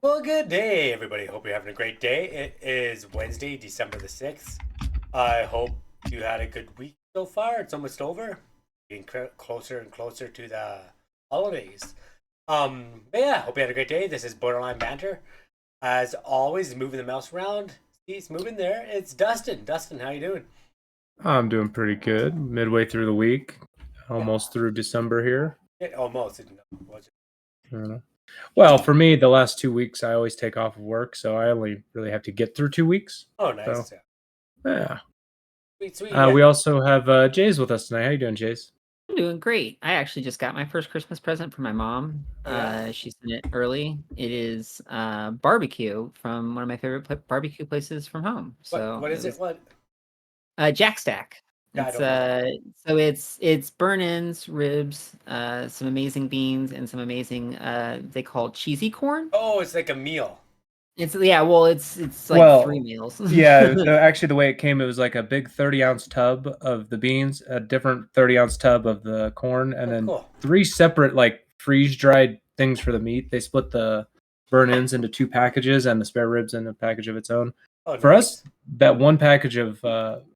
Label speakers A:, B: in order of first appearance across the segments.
A: Well, good day, everybody. Hope you're having a great day. It is Wednesday, December the 6th. I hope you had a good week so far. It's almost over. Getting closer and closer to the holidays. But yeah, hope you had a great day. This is Borderline Banter. As always, moving the mouse around. He's moving there. It's Dustin. Dustin, how you doing?
B: I'm doing pretty good. Midway through the week, almost through December here.
A: Almost.
B: I don't know. Well, for me, the last 2 weeks, I always take off of work, so I only really have to get through 2 weeks.
A: Oh, nice.
B: So, yeah.
A: Sweet, sweet.
B: We also have Jays with us tonight. How you doing, Jays?
C: I'm doing great. I actually just got my first Christmas present from my mom. She sent it early. It is barbecue from one of my favorite barbecue places from home. So
A: what is it? What?
C: Jack Stack.
A: Yeah,
C: It's burn-ins, ribs, some amazing beans, and some amazing they call it cheesy corn.
A: Oh, it's like a meal.
C: It's like 3 meals.
B: Yeah, actually, the way it came, it was like a big 30-ounce tub of the beans, a different 30-ounce tub of the corn, and then
A: cool.
B: 3 separate like freeze-dried things for the meat. They split the burn-ins into 2 packages and the spare ribs in a package of its own.
A: Oh,
B: for
A: nice.
B: us, that one package of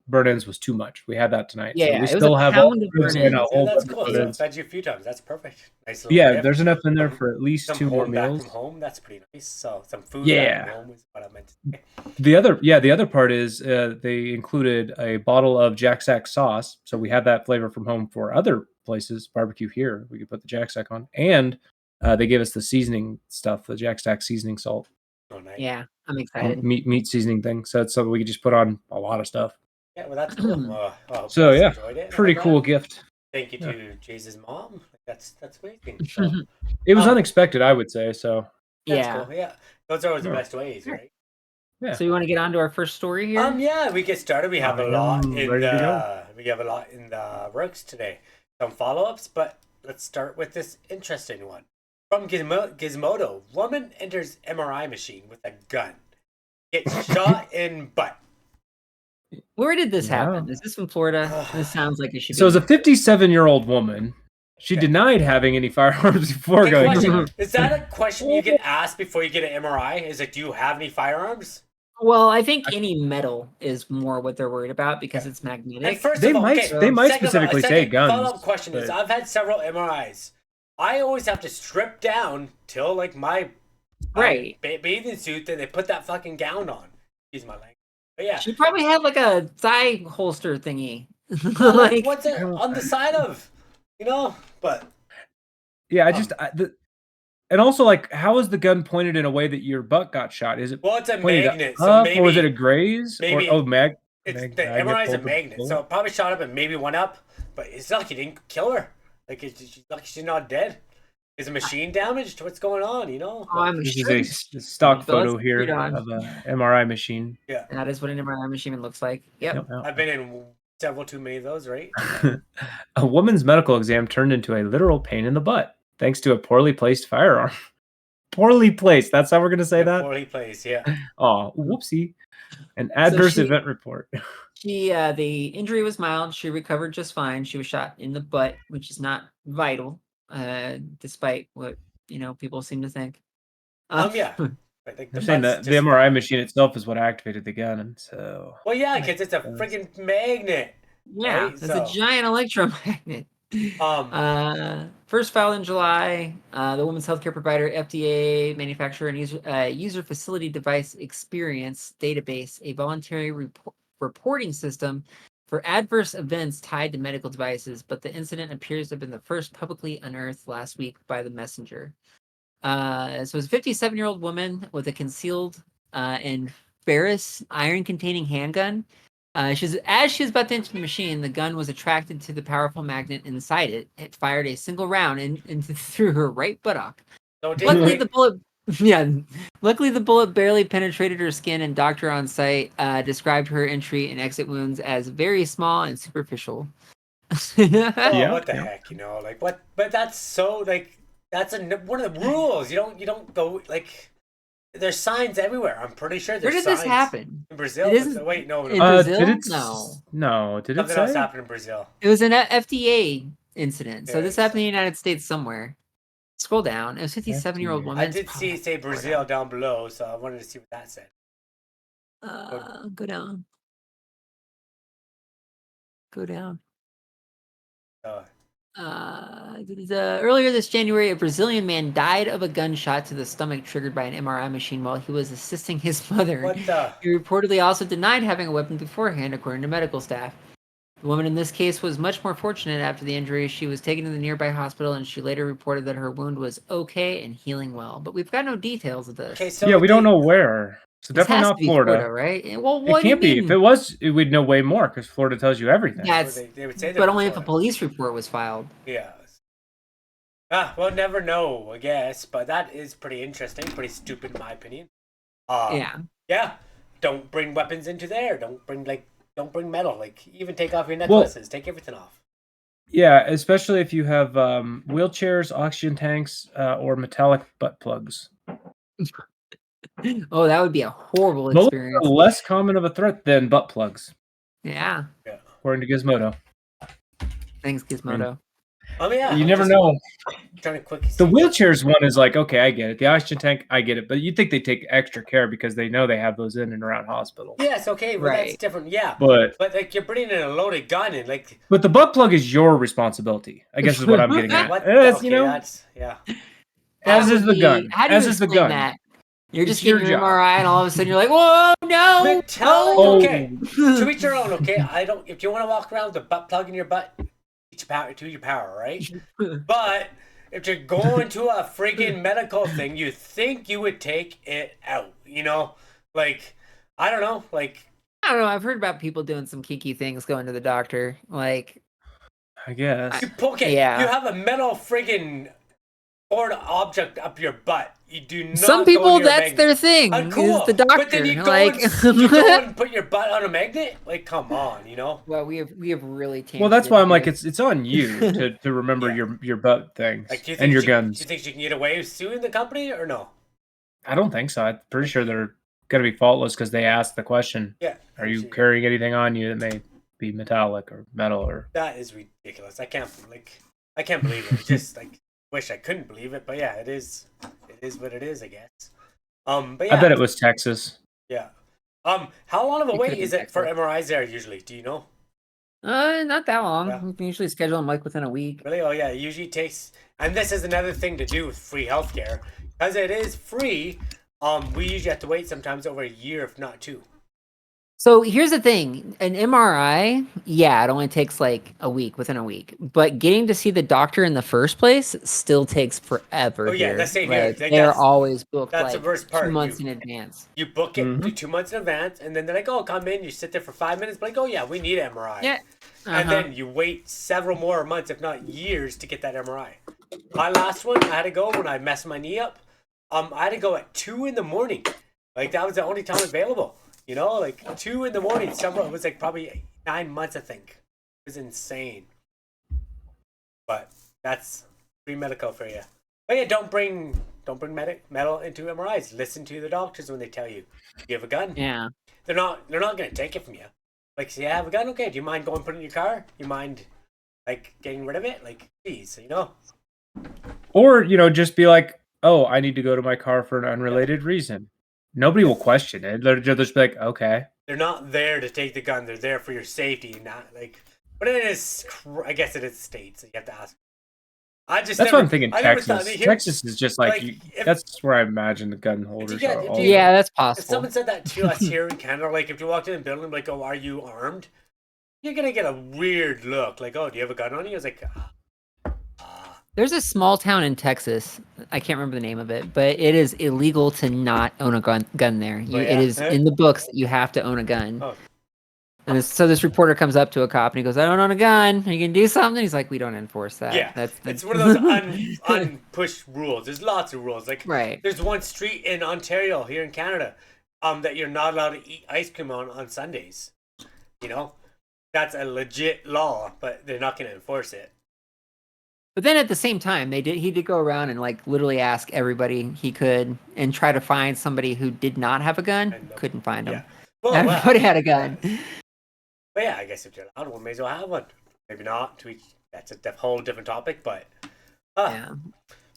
B: burn-ins was too much. We had that tonight.
C: Yeah,
B: so we
C: it was
B: still
C: a
B: have
C: pound
B: all
C: of
B: ribs and a
C: burn-ins.
B: whole
A: That's
B: bunch
A: cool.
B: of
A: So
B: burn-ins.
A: fed you a few times. That's perfect. Nice little
B: Yeah,
A: gift.
B: there's enough in there for at least 2 more
A: back
B: meals.
A: from home. That's pretty nice. So some food
B: Yeah.
A: back from home is what I meant to say.
B: The other part is they included a bottle of Jack Stack sauce, so we had that flavor from home for other places. Barbecue here, we could put the Jack Stack on, and they gave us the seasoning stuff, the Jack Stack seasoning salt.
A: Oh, nice.
C: Yeah, I'm excited.
B: Meat seasoning thing. So it's something we could just put on a lot of stuff.
A: Yeah, well, that's cool.
B: So yeah,
A: enjoyed it.
B: pretty cool gift.
A: Thank you to Jay's mom. That's amazing. So,
B: it was unexpected, I would say. So
A: that's cool. Yeah, those are always the best ways,
C: Sure.
A: right?
C: Yeah. So you want to get on to our first story here?
A: Yeah, we get started. We have a lot in
B: ready to go.
A: we have a lot in the works today. Some follow-ups, but let's start with this interesting one. From Gizmodo, woman enters MRI machine with a gun. Gets shot in butt.
C: Where did this happen? Is this in Florida? This sounds like it should be.
B: So as a 57-year-old woman, she denied having any firearms before going.
A: Is that a question you get asked before you get an MRI? Is like, do you have any firearms?
C: Well, I think any metal is more what they're worried about because it's magnetic.
A: And first
B: they
A: of all,
B: might specifically say guns.
A: Follow-up question is, I've had several MRIs. I always have to strip down till like my bathing suit, then they put that fucking gown on. Excuse my language. But yeah,
C: she probably had like a thigh holster thingy.
A: like what's it on the side of? But
B: yeah, and also, like, how is the gun pointed in a way that your butt got shot? Is it
A: it's a
B: pointed
A: magnet,
B: up,
A: so maybe,
B: or was it a graze?
A: Maybe
B: the
A: MRI is a magnet, so it probably shot up and maybe went up. But it's not like you didn't kill her. Like she's lucky she's not dead. Is the machine damaged? What's going on?
B: This is a stock photo here of an MRI machine.
A: Yeah,
C: that is what an MRI machine looks like. Yep.
A: I've been in several too many of those, right?
B: A woman's medical exam turned into a literal pain in the butt thanks to a poorly placed firearm. Poorly placed. That's how we're going to say that?
A: Poorly placed, yeah.
B: Oh, whoopsie. An adverse event report.
C: The injury was mild. She recovered just fine. She was shot in the butt, which is not vital, despite what, people seem to think.
A: Yeah.
B: I think they're saying that the MRI machine itself is what activated the gun, and so.
A: Well, yeah, because it's a freaking magnet.
C: Yeah,
A: right?
C: It's a giant electromagnet. First filed in July. The women's healthcare provider, FDA, manufacturer, and user facility device experience database, a voluntary reporting system for adverse events tied to medical devices. But the incident appears to have been the first publicly unearthed last week by the messenger. So it's a 57-year-old woman with a concealed and ferrous iron-containing handgun. As she was about to enter the machine, the gun was attracted to the powerful magnet inside it. It fired a single round through her right buttock. Luckily, the bullet barely penetrated her skin, and doctor on site described her entry and exit wounds as very small and superficial.
A: What the heck, like what? But that's so like that's one of the rules. You don't go like. There's signs everywhere. I'm pretty sure there's signs.
C: Where did this happen?
A: In Brazil? Wait, no.
C: In Brazil?
B: No. Did
A: Something
B: it say?
A: else happened in Brazil.
C: It was an FDA incident. So this happened in the United States somewhere. Scroll down. It was 57-year-old woman.
A: I did see it say Brazil down below, so I wanted to see what that said.
C: Go down. Go down. Earlier this January, a Brazilian man died of a gunshot to the stomach triggered by an MRI machine while he was assisting his mother.
A: What the?
C: He reportedly also denied having a weapon beforehand, according to medical staff. The woman in this case was much more fortunate after the injury. She was taken to the nearby hospital, and she later reported that her wound was okay and healing well. But we've got no details of this.
A: Okay, so
B: yeah, we don't know where. So
C: This
B: definitely
C: has
B: not
C: to be
B: Florida.
C: right? Well,
B: It
C: what do you
B: can't be. If
C: mean?
B: it was, we'd know way more because Florida tells you everything.
C: Yeah,
A: they would say that.
C: but only if a
A: Florida.
C: police report was filed.
A: Yeah. We'll never know, I guess. But that is pretty interesting. Pretty stupid, in my opinion.
C: Yeah.
A: Yeah. Don't bring weapons into there. Don't bring metal. Like, even take off your necklaces. Take everything off.
B: Yeah, especially if you have wheelchairs, oxygen tanks, or metallic butt plugs.
C: Oh, that would be a horrible
B: Those
C: experience.
B: are less common of a threat than butt plugs,
C: Yeah.
B: according to Gizmodo.
C: Thanks, Gizmodo.
A: Yeah.
B: You never know.
A: Trying to quick.
B: The wheelchairs one is like, okay, I get it. The oxygen tank, I get it. But you think they take extra care because they know they have those in and around hospitals.
A: Yes, okay, well, that's
C: Right.
A: different. Yeah,
B: But
A: like you're bringing in a loaded gun and like.
B: but the butt plug is your responsibility, I guess is what I'm getting at.
A: What?
B: As,
A: Okay,
B: you know,
A: that's
B: as is the gun.
C: How do you
B: As is the
C: explain
B: gun.
C: that? You're
B: It's
C: just getting
B: your
C: your
B: job.
C: MRI, and all of a sudden you're like, "Whoa, no!"
A: Metallic.
B: Oh.
A: Okay, to each your own. Okay, I don't. If you want to walk around with a butt plug in your butt, to your power, right? But if you're going to a friggin' medical thing, you think you would take it out. You know, like I don't know, like.
C: I don't know. I've heard about people doing some kinky things going to the doctor. Like,
B: I guess.
C: Yeah.
A: You have a metal friggin' foreign object up your butt. You do not.
C: some
A: go
C: people,
A: near a
C: that's
A: magnet.
C: their thing.
A: Cool.
C: Is the doctor.
A: But then you go,
C: like,
A: you go and put your butt on a magnet? Like, come on, you know?
C: well, we have really.
B: Well, that's why I'm like,
C: here.
B: it's on you to remember your butt things
A: Like, do you
B: and
A: think
B: your
A: do
B: guns.
A: you think she can get away with suing the company or no?
B: I don't think so. I'm pretty sure they're going to be faultless because they asked the question.
A: Yeah.
B: Are you carrying anything on you that may be metallic or metal or?
A: That is ridiculous. I can't believe it. It's just like, wish I couldn't believe it, but yeah, it is what it is, I guess. But yeah.
B: I bet it was Texas.
A: Yeah. How long of a
C: It
A: wait
C: could've
A: is
C: been
A: it for
C: Texas.
A: MRIs there usually? Do you know?
C: Not that long.
A: Yeah.
C: We can usually schedule them like within a week.
A: Really? Oh yeah, it usually takes, and this is another thing to do with free healthcare. Because it is free, we usually have to wait sometimes over a year, if not two.
C: So here's the thing: an MRI, yeah, it only takes like within a week. But getting to see the doctor in the first place still takes forever.
A: Oh yeah,
C: here.
A: that's same here.
C: Like,
A: Like,
C: they're
A: that's
C: always booked
A: that's the
C: like
A: worst part.
C: 2 months in advance.
A: You book it
B: Mhm.
A: 2 months in advance, and then they're like, "Oh, come in." You sit there for 5 minutes, but like, "Oh yeah, we need an MRI."
C: Yeah.
A: And then you wait several more months, if not years, to get that MRI. My last one, I had to go when I messed my knee up. I had to go at 2 in the morning. Like that was the only time available. You know, like 2 in the morning. It was like probably 9 months, I think. It was insane. But that's free medical for you. But yeah, don't bring metal into MRIs. Listen to the doctors when they tell you you have a gun.
C: Yeah.
A: They're not gonna take it from you. Like, say, I have a gun. Okay, do you mind going and put it in your car? You mind like getting rid of it? Like, please, you know.
B: Or, just be like, oh, I need to go to my car for an unrelated reason. Nobody will question it. They'll just be like, okay.
A: They're not there to take the gun. They're there for your safety, not like. But it is. I guess it is states that you have to ask.
B: That's what I'm thinking. Texas. Texas is just like, that's where I imagine the gun holders are. All
C: Yeah, that's
A: If
C: possible.
A: someone said that to us here in Canada, like if you walked in a building, like, "Oh, are you armed?" You're gonna get a weird look. Like, "Oh, do you have a gun on you?" I was like,
C: There's a small town in Texas. I can't remember the name of it, but it is illegal to not own a gun there.
A: Oh, yeah?
C: It is in the books that you have to own a gun.
A: Oh.
C: And so this reporter comes up to a cop and he goes, "I don't own a gun. Are you can do something?" He's like, "We don't enforce that."
A: Yeah,
C: That's
A: it's one of those unpushed rules. There's lots of rules. Like,
C: right.
A: There's one street in Ontario here in Canada, that you're not allowed to eat ice cream on Sundays. You know, that's a legit law, but they're not going to enforce it.
C: But then at the same time, he did go around and like literally ask everybody he could and try to find somebody who did not have a gun. Couldn't find them.
A: Yeah. Well,
C: Everybody had a gun.
A: But yeah, I guess if you're allowed one, may as well have one. Maybe not. That's a whole different topic, but
C: Yeah.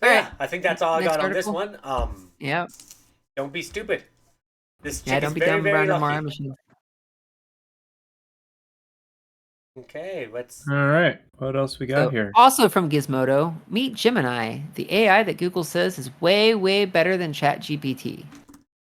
C: Alright.
A: I think that's all I
C: Next
A: got on this
C: article.
A: one.
C: Yeah.
A: Don't be stupid. This
C: Yeah,
A: chick
C: don't
A: is
C: be
A: very,
C: dumb
A: very
C: around
A: lucky.
C: MRI machine.
A: Okay, let's.
B: All right. What else we got here?
C: Also from Gizmodo, meet Gemini, the AI that Google says is way, way better than ChatGPT.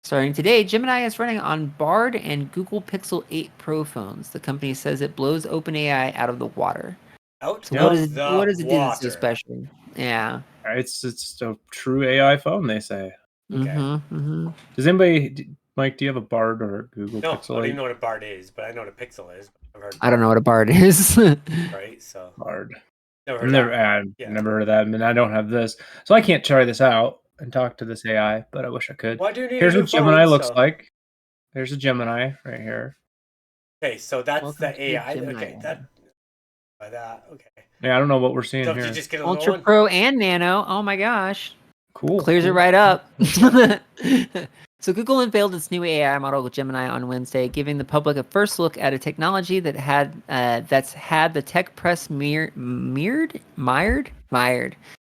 C: Starting today, Gemini is running on Bard and Google Pixel 8 Pro phones. The company says it blows OpenAI out of the water.
A: Out
C: So
A: of
C: what does
A: the
C: it do that's so
A: water.
C: special? Yeah.
B: It's a true AI phone, they say.
A: Okay.
C: Mm-hmm.
B: Does anybody, Mike? Do you have a Bard or a Google
A: No, I
B: Pixel
A: don't
B: 8?
A: even know what a Bard is, but I know what a Pixel is. I've heard
C: I don't know what a Bard is.
A: right? So
B: Bard.
A: never
B: I've
A: heard
B: never,
A: that.
B: I've never heard of that. I mean, I don't have this, so I can't try this out and talk to this AI. But I wish I could.
A: Well, I do need
B: Here's
A: a new
B: what Gemini
A: phone,
B: looks
A: so.
B: like. There's a Gemini right here.
A: Okay, so that's
C: Welcome
A: the
C: to the
A: AI.
C: Gemini
A: Okay,
C: ad.
A: okay.
B: Yeah, I don't know what we're seeing
A: So if
B: here.
A: you just get a
C: Ultra
A: little one.
C: Pro and Nano. Oh my gosh.
B: Cool.
C: Clears it
B: cool.
C: right up. So Google unveiled its new AI model Gemini on Wednesday, giving the public a first look at a technology that that's had the tech press mired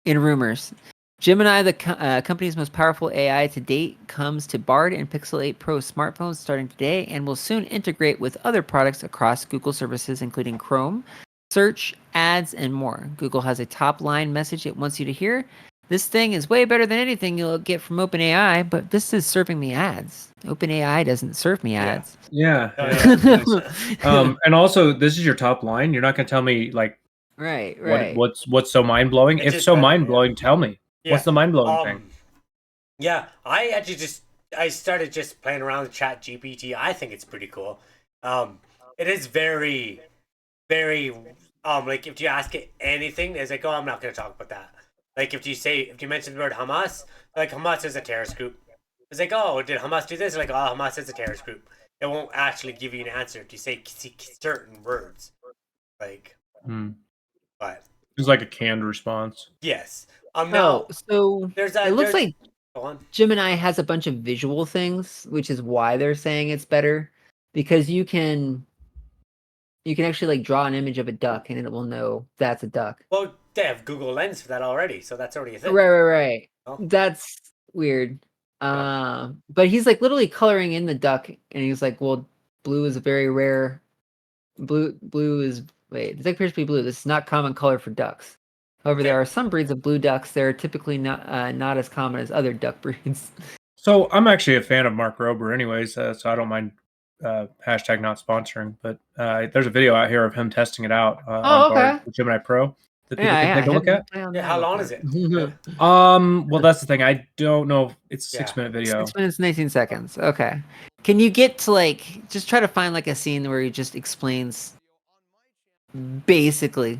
C: in rumors. Gemini, the company's most powerful AI to date, comes to Bard and Pixel 8 Pro smartphones starting today and will soon integrate with other products across Google services, including Chrome, Search, Ads, and more. Google has a top-line message it wants you to hear. This thing is way better than anything you'll get from OpenAI, but this is serving me ads. OpenAI doesn't serve me ads.
B: Yeah.
A: Oh,
B: yeah. And also, this is your top line. You're not going to tell me like
C: Right.
B: what's so mind blowing.
A: It's
B: If
A: just
B: so
A: better,
B: mind blowing, tell me.
A: Yeah.
B: What's the mind blowing thing?
A: Yeah, I actually I started just playing around with Chat GPT. I think it's pretty cool. It is very, very like if you ask it anything, it's like, oh, I'm not gonna talk about that. Like if you mention the word Hamas, like Hamas is a terrorist group. It's like, oh, did Hamas do this? Like, oh, Hamas is a terrorist group. It won't actually give you an answer if you say certain words. Like, but
B: It's like a canned response.
A: yes. Now
C: so
A: there's that.
C: it looks like
A: Go on.
C: Gemini has a bunch of visual things, which is why they're saying it's better, because you can actually like draw an image of a duck and it will know that's a duck.
A: Well, they have Google Lens for that already, so that's already a thing.
C: Right.
A: Oh.
C: That's weird.
A: Yeah.
C: But he's like literally coloring in the duck, and he's like, "Well, blue is a very rare. Blue is wait, the duck appears to be blue. This is not common color for ducks. However, there are some breeds of blue ducks that are typically not as common as other duck breeds."
B: So I'm actually a fan of Mark Rober, anyways. So I don't mind hashtag not sponsoring. But there's a video out here of him testing it out on Bard with Gemini Pro that people can take a look at.
A: Yeah, how long is it?
B: Well, that's the thing. I don't know. It's a 6-minute video.
C: 6 minutes and 18 seconds. Okay. Can you get to like just try to find like a scene where he just explains basically?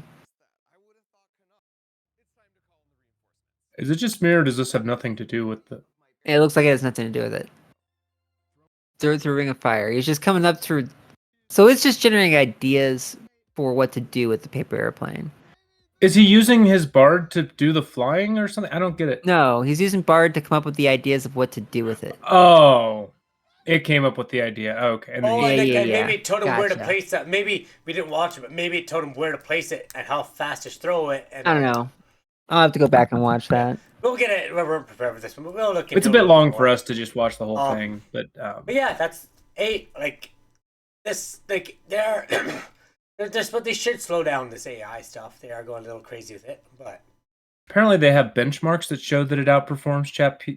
B: Is it just me, or does this have nothing to do with the?
C: It looks like it has nothing to do with it. Through Ring of Fire. He's just coming up through. So it's just generating ideas for what to do with the paper airplane.
B: Is he using his Bard to do the flying or something? I don't get it.
C: No, he's using Bard to come up with the ideas of what to do with it.
B: Oh, it came up with the idea. Okay. And
A: Oh,
B: then
A: maybe it told him where to place that. Maybe we didn't watch it, but maybe it told him where to place it and how fast to throw it. And
C: I don't know. I'll have to go back and watch that.
A: We'll get it. We're prepared for this one. We'll look into
B: it's a bit long for us to just watch the whole thing, but
A: yeah, that's like this. Like they're but they should slow down this AI stuff. They are going a little crazy with it, but
B: apparently they have benchmarks that show that it outperforms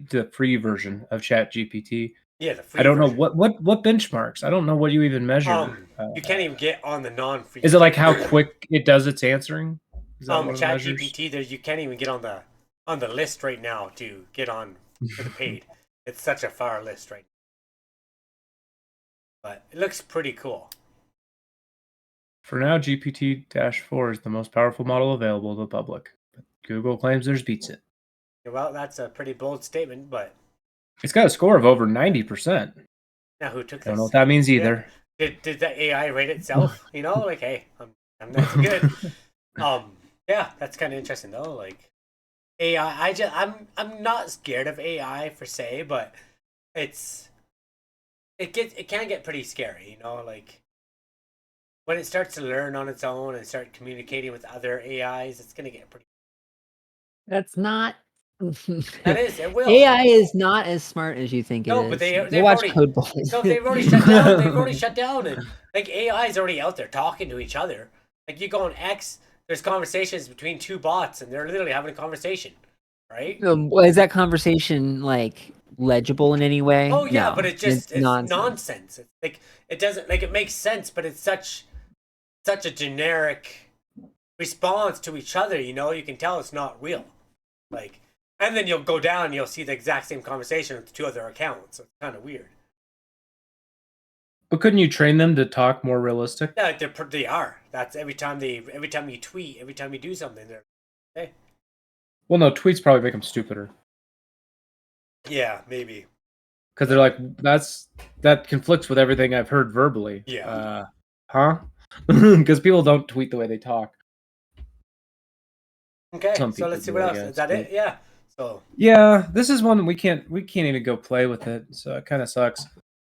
B: the free version of ChatGPT.
A: Yeah, the free
B: I don't
A: version.
B: know what benchmarks. I don't know what you even measure.
A: You can't even get on the non-free.
B: Is it like how quick it does its answering? Is that one of the measures?
A: ChatGPT, you can't even get on the list right now to get on for the paid. It's such a far list right now. But it looks pretty cool.
B: For now, GPT-4 is the most powerful model available to the public. But Google claims theirs beats it.
A: Well, that's a pretty bold statement, but
B: it's got a score of over 90%.
A: Now, who took this?
B: I don't know what that means either.
A: Yeah. Did the AI rate itself? You know, like, hey, I'm that's good. Yeah, that's kind of interesting though. Like AI, I'm not scared of AI per se, but it can get pretty scary. You know, like when it starts to learn on its own and start communicating with other AIs, it's gonna get pretty.
C: That's not
A: That is, it will.
C: AI is not as smart as you think it
A: No,
C: is.
A: but
C: Go
A: they've
C: watch
A: already
C: Code Boys.
A: no, they've already shut down. They've already shut down, and like AI is already out there talking to each other. Like you go on X, there's conversations between two bots, and they're literally having a conversation, right?
C: Is that conversation like legible in any way?
A: Oh yeah,
C: No,
A: but it's
C: nonsense.
A: nonsense. It's like it doesn't like it makes sense, but it's such a generic response to each other. You know, you can tell it's not real. Like, and then you'll go down and you'll see the exact same conversation with two other accounts. So it's kind of weird.
B: But couldn't you train them to talk more realistic?
A: Yeah, they are. That's every time you tweet, every time you do something, they're hey.
B: Well, no, tweets probably make them stupider.
A: Yeah, maybe.
B: Because they're like, that conflicts with everything I've heard verbally.
A: Yeah.
B: Huh? Because people don't tweet the way they talk.
A: Okay,
B: Some
A: so let's see
B: people
A: what
B: do, I
A: else.
B: guess,
A: Is that
B: but-
A: it? Yeah. So
B: Yeah, this is one we can't even go play with it, so it kind of sucks.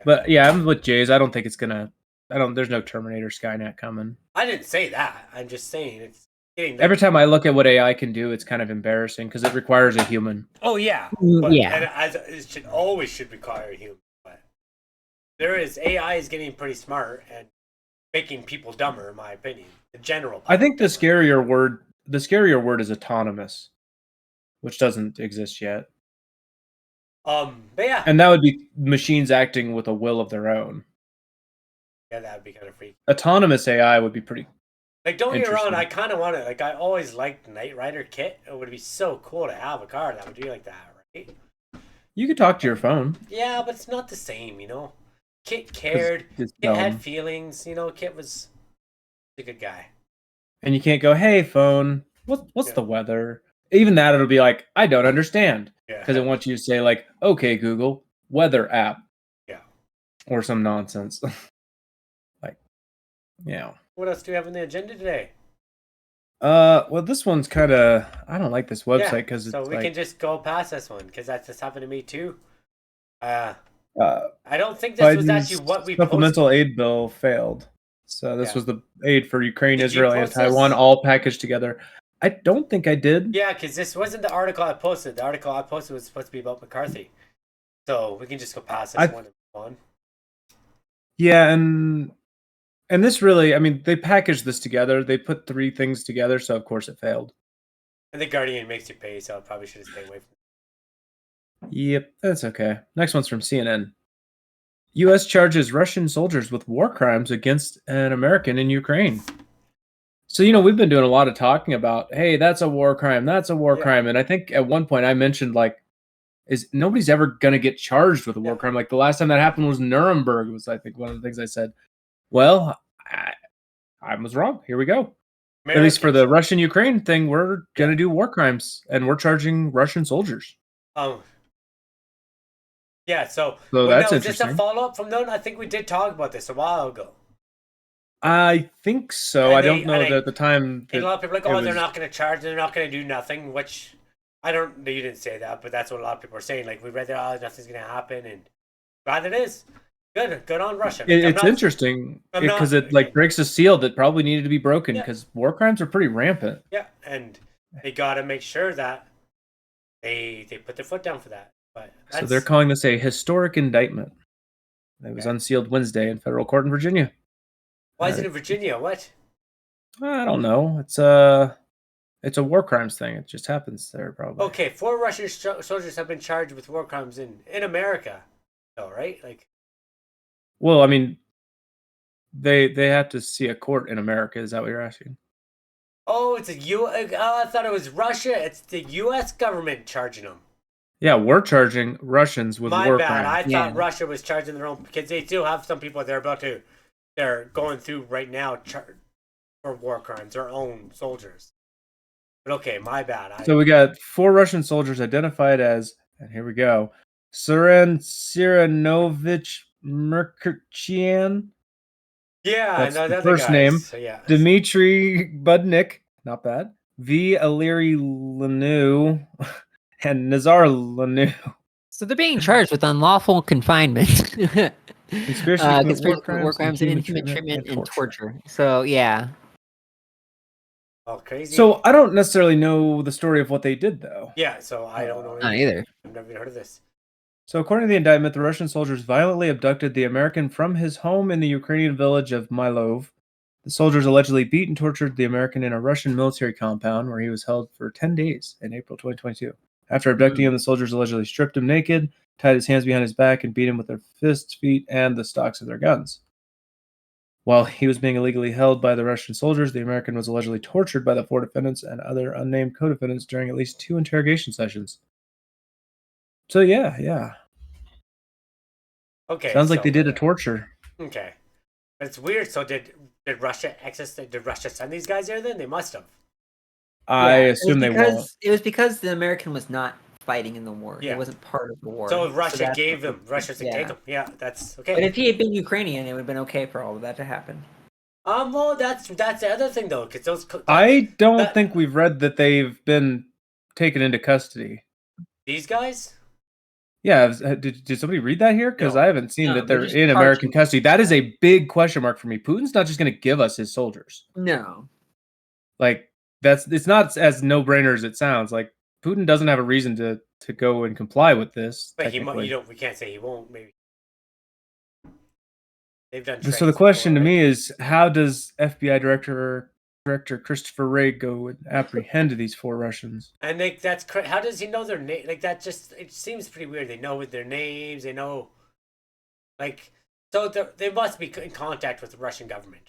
B: But yeah, I'm with Jays. I don't think it's gonna. There's no Terminator Skynet coming.
A: I didn't say that. I'm just saying it's getting.
B: Every time I look at what AI can do, it's kind of embarrassing because it requires a human.
A: Oh yeah. But, and as it should require a human. But there is AI is getting pretty smart and making people dumber, in my opinion. The general.
B: I think the scarier word is autonomous, which doesn't exist yet.
A: But yeah.
B: And that would be machines acting with a will of their own.
A: Yeah, that would be kind of freaky.
B: Autonomous AI would be pretty.
A: Like, don't get me wrong, I kind of want it. Like, I always liked Knight Rider Kit. It would be so cool to have a car that would do like that, right?
B: You could talk to your phone.
A: Yeah, but it's not the same, you know? Kit cared.
B: It's
A: Kit had feelings, you know? Kit was a good guy.
B: And you can't go, hey, phone, what's the weather? Even that, it'll be like, I don't understand. Because it wants you to say, like, okay, Google, weather app.
A: Yeah.
B: Or some nonsense. Like, yeah.
A: What else do we have on the agenda today?
B: Well, this one's kind of, I don't like this website because it's
A: so we can just go past this one because that's just happened to me too. I don't think this was actually what we
B: supplemental aid bill failed. So this was the aid for Ukraine, Israel, and Taiwan, all packaged together. I don't think I did.
A: Yeah, because this wasn't the article I posted. The article I posted was supposed to be about McCarthy. So we can just go past this one and move on.
B: Yeah, and this really, I mean, they packaged this together. They put 3 things together, so of course it failed.
A: And the Guardian makes you pay, so I probably should have stayed away from it.
B: Yep, that's okay. Next one's from CNN. U.S. charges Russian soldiers with war crimes against an American in Ukraine. So, you know, we've been doing a lot of talking about, hey, that's a war crime. That's a war crime. And I think at one point I mentioned, like, nobody's ever going to get charged with a war crime. Like, the last time that happened was Nuremberg, was, I think, one of the things I said. Well, I was wrong. Here we go. At least for the Russian-Ukraine thing, we're going to do war crimes, and we're charging Russian soldiers.
A: Yeah, so
B: that's
A: is
B: interesting.
A: this a follow-up from that? I think we did talk about this a while ago.
B: I think so. I don't know that at the time.
A: And a lot of people are like, they're not going to charge, they're not going to do nothing, which you didn't say that, but that's what a lot of people are saying. Like, we read that, nothing's going to happen, and glad it is. Good on Russia.
B: It's interesting because it breaks a seal that probably needed to be broken because war crimes are pretty rampant.
A: Yeah, and they got to make sure that they put their foot down for that. But
B: so they're calling this a historic indictment. It was unsealed Wednesday in federal court in Virginia.
A: Why is it in Virginia? What?
B: I don't know. It's a war crimes thing. It just happens there, probably.
A: Okay, 4 Russian soldiers have been charged with war crimes in America, though, right? Like,
B: well, I mean, they have to see a court in America. Is that what you're asking?
A: Oh, it's I thought it was Russia. It's the U.S. government charging them.
B: Yeah, we're charging Russians with war crimes.
A: I thought Russia was charging their own because they do have some people they're going through right now for war crimes, their own soldiers. But okay, my bad.
B: So we got 4 Russian soldiers identified as, and here we go, Suren Siranovich Merkurchian.
A: Yeah,
B: that's
A: I know
B: the first name.
A: So, yeah.
B: Dmitry Budnik, not bad. V. Iliri Lanu and Nazar Lanu.
C: So they're being charged with unlawful confinement.
B: Conspiracy
C: war crimes and inhuman treatment and torture. So, yeah.
A: all crazy.
B: So I don't necessarily know the story of what they did, though.
A: Yeah, so I don't know
C: Not either.
A: I've never even heard of this.
B: So according to the indictment, the Russian soldiers violently abducted the American from his home in the Ukrainian village of Mylov. The soldiers allegedly beat and tortured the American in a Russian military compound where he was held for 10 days in April 2022. After abducting him, the soldiers allegedly stripped him naked, tied his hands behind his back, and beat him with their fists, feet, and the stocks of their guns. While he was being illegally held by the Russian soldiers, the American was allegedly tortured by the 4 defendants and other unnamed co-defendants during at least 2 interrogation sessions. So yeah.
A: Okay.
B: Sounds like they did a torture.
A: Okay. But it's weird. So did Russia did Russia send these guys there then? They must have.
B: I assume they won't.
C: It was because the American was not fighting in the war.
A: Yeah.
C: It wasn't part of the war.
A: So Russia
C: that's
A: gave
C: what-
A: them. Russia's like, take them. Yeah, that's okay.
C: But if he had been Ukrainian, it would have been okay for all of that to happen.
A: Well, that's the other thing though, because those.
B: I don't think we've read that they've been taken into custody.
A: These guys?
B: Yeah, did somebody read that here? Because
A: No.
B: I haven't seen
C: No,
B: that
C: they're
B: they're
C: just
B: in American
C: charging-
B: custody. That is a big question mark for me. Putin's not just going to give us his soldiers.
C: No.
B: Like it's not as no brainer as it sounds. Like Putin doesn't have a reason to go and comply with this.
A: But he might.
B: technically.
A: We can't say he won't. Maybe they've done.
B: So the question to me is, how does FBI Director Christopher Wray go and apprehend these 4 Russians?
A: And like how does he know their name? Like that just it seems pretty weird. They know their names. They know, like, so they must be in contact with the Russian government.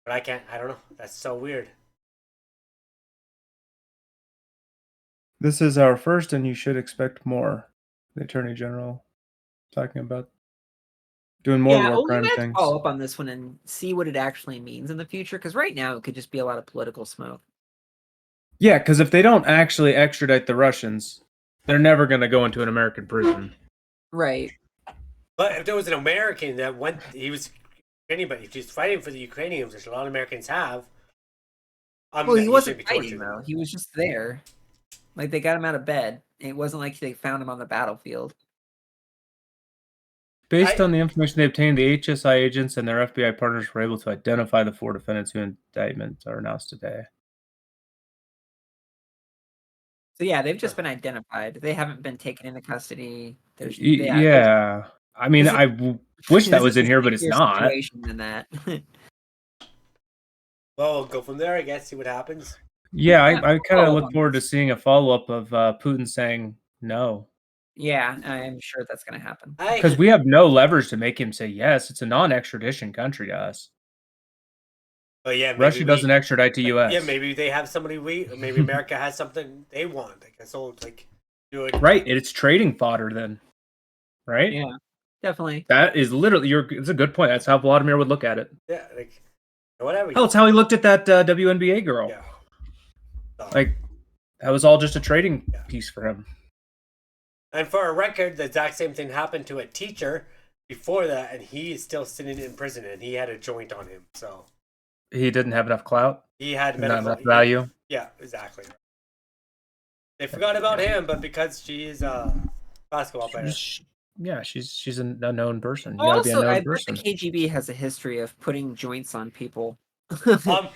A: But I don't know. That's so weird.
B: This is our first, and you should expect more. The Attorney General talking about doing more war crime things.
C: Follow up on this one and see what it actually means in the future, because right now it could just be a lot of political smoke.
B: Yeah, because if they don't actually extradite the Russians, they're never going to go into an American prison.
C: Right.
A: But if there was an American that he was anybody. If he's fighting for the Ukrainians, which a lot of Americans have.
C: Well, he wasn't fighting though. He was just there. Like they got him out of bed. It wasn't like they found him on the battlefield.
B: Based on the information they obtained, the HSI agents and their FBI partners were able to identify the 4 defendants whose indictments are announced today.
C: So yeah, they've just been identified. They haven't been taken into custody.
B: Yeah. I mean, I wish that was in here, but it's not.
C: Than that.
A: Well, we'll go from there, I guess, see what happens.
B: Yeah, I kind of look forward to seeing a follow-up of Putin saying no.
C: Yeah, I'm sure that's going to happen.
B: Because we have no levers to make him say yes. It's a non-extradition country to us.
A: But yeah,
B: Russia doesn't extradite to U.S.
A: Yeah, maybe they have somebody maybe America has something they want. Like, so like, do it.
B: Right, it's trading fodder then. Right?
C: Yeah, definitely.
B: That is literally it's a good point. That's how Vladimir would look at it.
A: Yeah, like whatever.
B: Hell, it's how he looked at that WNBA girl.
A: Yeah.
B: Like, that was all just a trading piece for him.
A: And for a record, the exact same thing happened to a teacher before that, and he is still sitting in prison, and he had a joint on him. So
B: he didn't have enough clout.
A: He had
B: not enough value.
A: Yeah, exactly. They forgot about him, but because she is a basketball player.
B: Yeah, she's a known person. You
C: Also,
B: gotta be a known
C: I bet
B: person.
C: the KGB has a history of putting joints on people.
A: School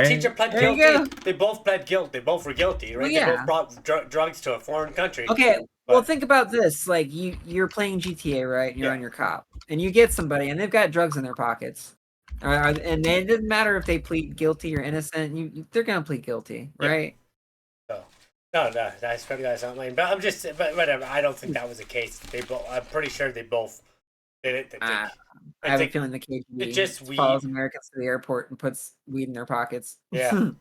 A: teacher pled guilty. They both pled guilty. They both were guilty, right?
C: Well, yeah.
A: They both brought drugs to a foreign country.
C: Okay, well, think about this. Like, you're playing GTA, right? You're on your cop. And you get somebody, and they've got drugs in their pockets. And it doesn't matter if they plead guilty or innocent. They're going to plead guilty, right?
A: No, that's probably not mine. But whatever. I don't think that was the case. I'm pretty sure they both did it.
C: I have a feeling the KGB
A: just
C: follows Americans to the airport and puts weed in their pockets.
A: Yeah.
C: I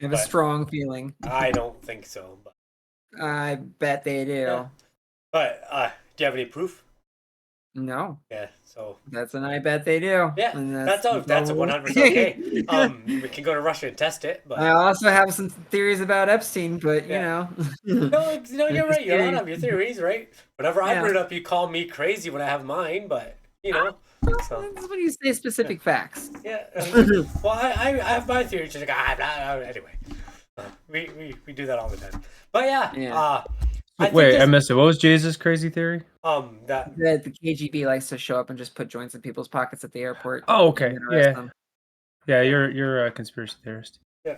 C: have a strong feeling.
A: I don't think so. But
C: I bet they do.
A: Yeah. But do you have any proof?
C: No.
A: Yeah, so
C: that's an I bet they do.
A: Yeah, that's a 100% okay. We can go to Russia and test it. But
C: I also have some theories about Epstein, but you know.
A: No, you're right. You're allowed to have your theories, right? Whenever I bring it up, you call me crazy when I have mine, but you know. So.
C: That's when you say specific facts.
A: Yeah. Well, I have my theories. Just like anyway, we do that all the time. But yeah. I think
B: Wait, I
A: this,
B: missed it. What was Jay's crazy theory?
A: that
C: The KGB likes to show up and just put joints in people's pockets at the airport.
B: Oh,
C: and
B: okay.
C: then arrest
B: Yeah.
C: them.
B: Yeah, you're a conspiracy theorist.
C: Yeah.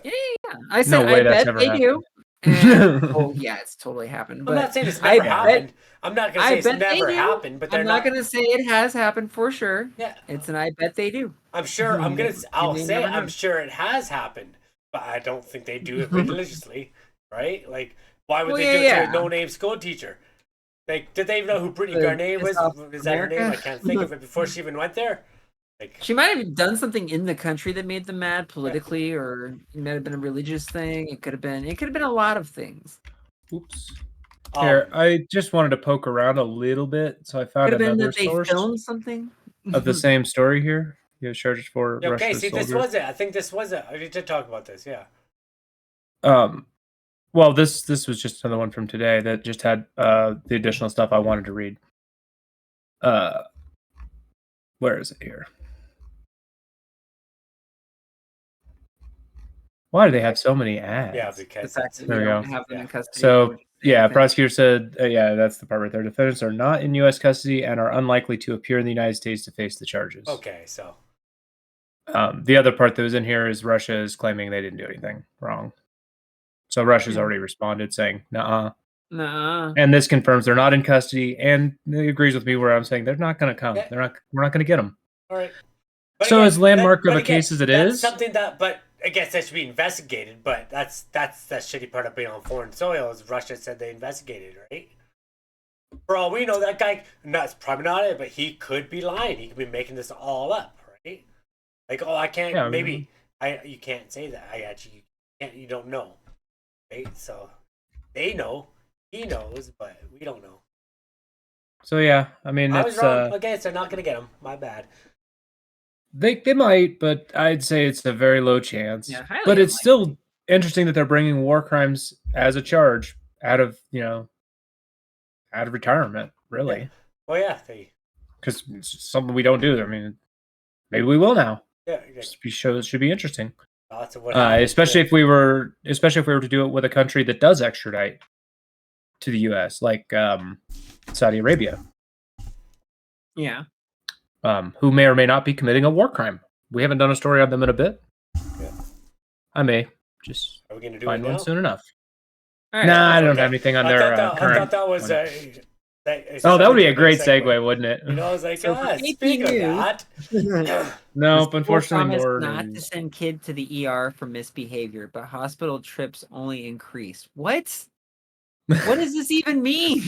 C: I said,
B: No way
C: I
B: that's
C: bet
B: ever
C: they do.
B: happened.
C: Oh yeah, it's totally happened.
A: I'm
C: But
A: not saying it's
C: I
A: never
C: bet-
A: happened. I'm not gonna
C: I
A: say it's
C: bet they
A: never
C: do.
A: happened, but they're
C: I'm not gonna say it has happened for sure.
A: Yeah,
C: It's an I bet they do.
A: I'm sure. I'll
C: may
A: say
C: never know.
A: I'm sure it has happened, but I don't think they do it religiously, right? Like, why would
C: Well,
A: they do
C: yeah,
A: it to
C: yeah.
A: a no-name school teacher? Like, did they even know who Brittany
C: The
A: Garnet was?
C: Piss Off
A: Is that her name?
C: America?
A: I can't think of it before she even went there. Like,
C: She might have done something in the country that made them mad politically, or it might have been a religious thing. It could have been a lot of things.
B: Oops. Here, I just wanted to poke around a little bit, so I found
C: Could have been
B: another
C: that they
B: source
C: filmed something.
B: of the same story here. He was charged for
A: okay,
B: Russia's
A: see, this
B: soldier.
A: was it. I think this was it. I need to talk about this. Yeah.
B: Well, this was just another one from today that just had the additional stuff I wanted to read. Where is it here? Why do they have so many ads?
A: Yeah,
C: The
A: because
C: fact that
B: There
C: we
B: we
C: don't
B: go.
C: have them in custody.
B: So, yeah, prosecutor said, yeah, that's the part right there. Defendants are not in U.S. custody and are unlikely to appear in the United States to face the charges.
A: okay, so
B: The other part that was in here is Russia is claiming they didn't do anything wrong. So Russia's already responded saying, nuh-uh.
C: Nuh-uh.
B: And this confirms they're not in custody, and he agrees with me where I'm saying they're not going to come.
A: Yeah.
B: We're not going to get them.
A: all right. But
B: So as landmark
A: but
B: of a case as it
A: that's
B: is,
A: something that, but I guess that should be investigated. But that's the shitty part of being on foreign soil is Russia said they investigated, right? For all we know, that guy, that's probably not it, but he could be lying. He could be making this all up, right? Like, oh, I can't.
B: Yeah,
A: maybe you can't say that. You don't know, right? So they know, he knows, but we don't know.
B: so yeah, I mean,
A: I
B: it's
A: was wrong. Okay, so they're not gonna get him. My bad.
B: they might, but I'd say it's a very low chance.
C: Yeah, highly
B: but it's
C: unlikely.
B: still interesting that they're bringing war crimes as a charge out of retirement, really,
A: Yeah. Well, yeah, they.
B: because it's something we don't do. I mean, maybe we will now.
A: Yeah,
B: Shows should be interesting,
A: lots of what happened
B: especially
A: to-
B: if we were to do it with a country that does extradite to the U.S., like Saudi Arabia.
C: Yeah.
B: Who may or may not be committing a war crime. We haven't done a story on them in a bit.
A: Yeah.
B: I may just
A: Are we gonna do
B: find
A: it
B: one
A: now?
B: soon enough.
C: All right.
B: Nah, I don't
A: Okay.
B: have anything on
A: I
B: their
A: thought
B: current.
A: that was.
B: one.
A: Oh,
B: That would be a great segue, wouldn't it?
A: You know, I was like,
C: So for AP
A: speaking of
C: news-
A: that,
B: Nope,
C: School
B: unfortunately,
C: promised
B: more
C: not to
B: news.
C: send kid to the ER for misbehavior, but hospital trips only increased. What? What does this even mean?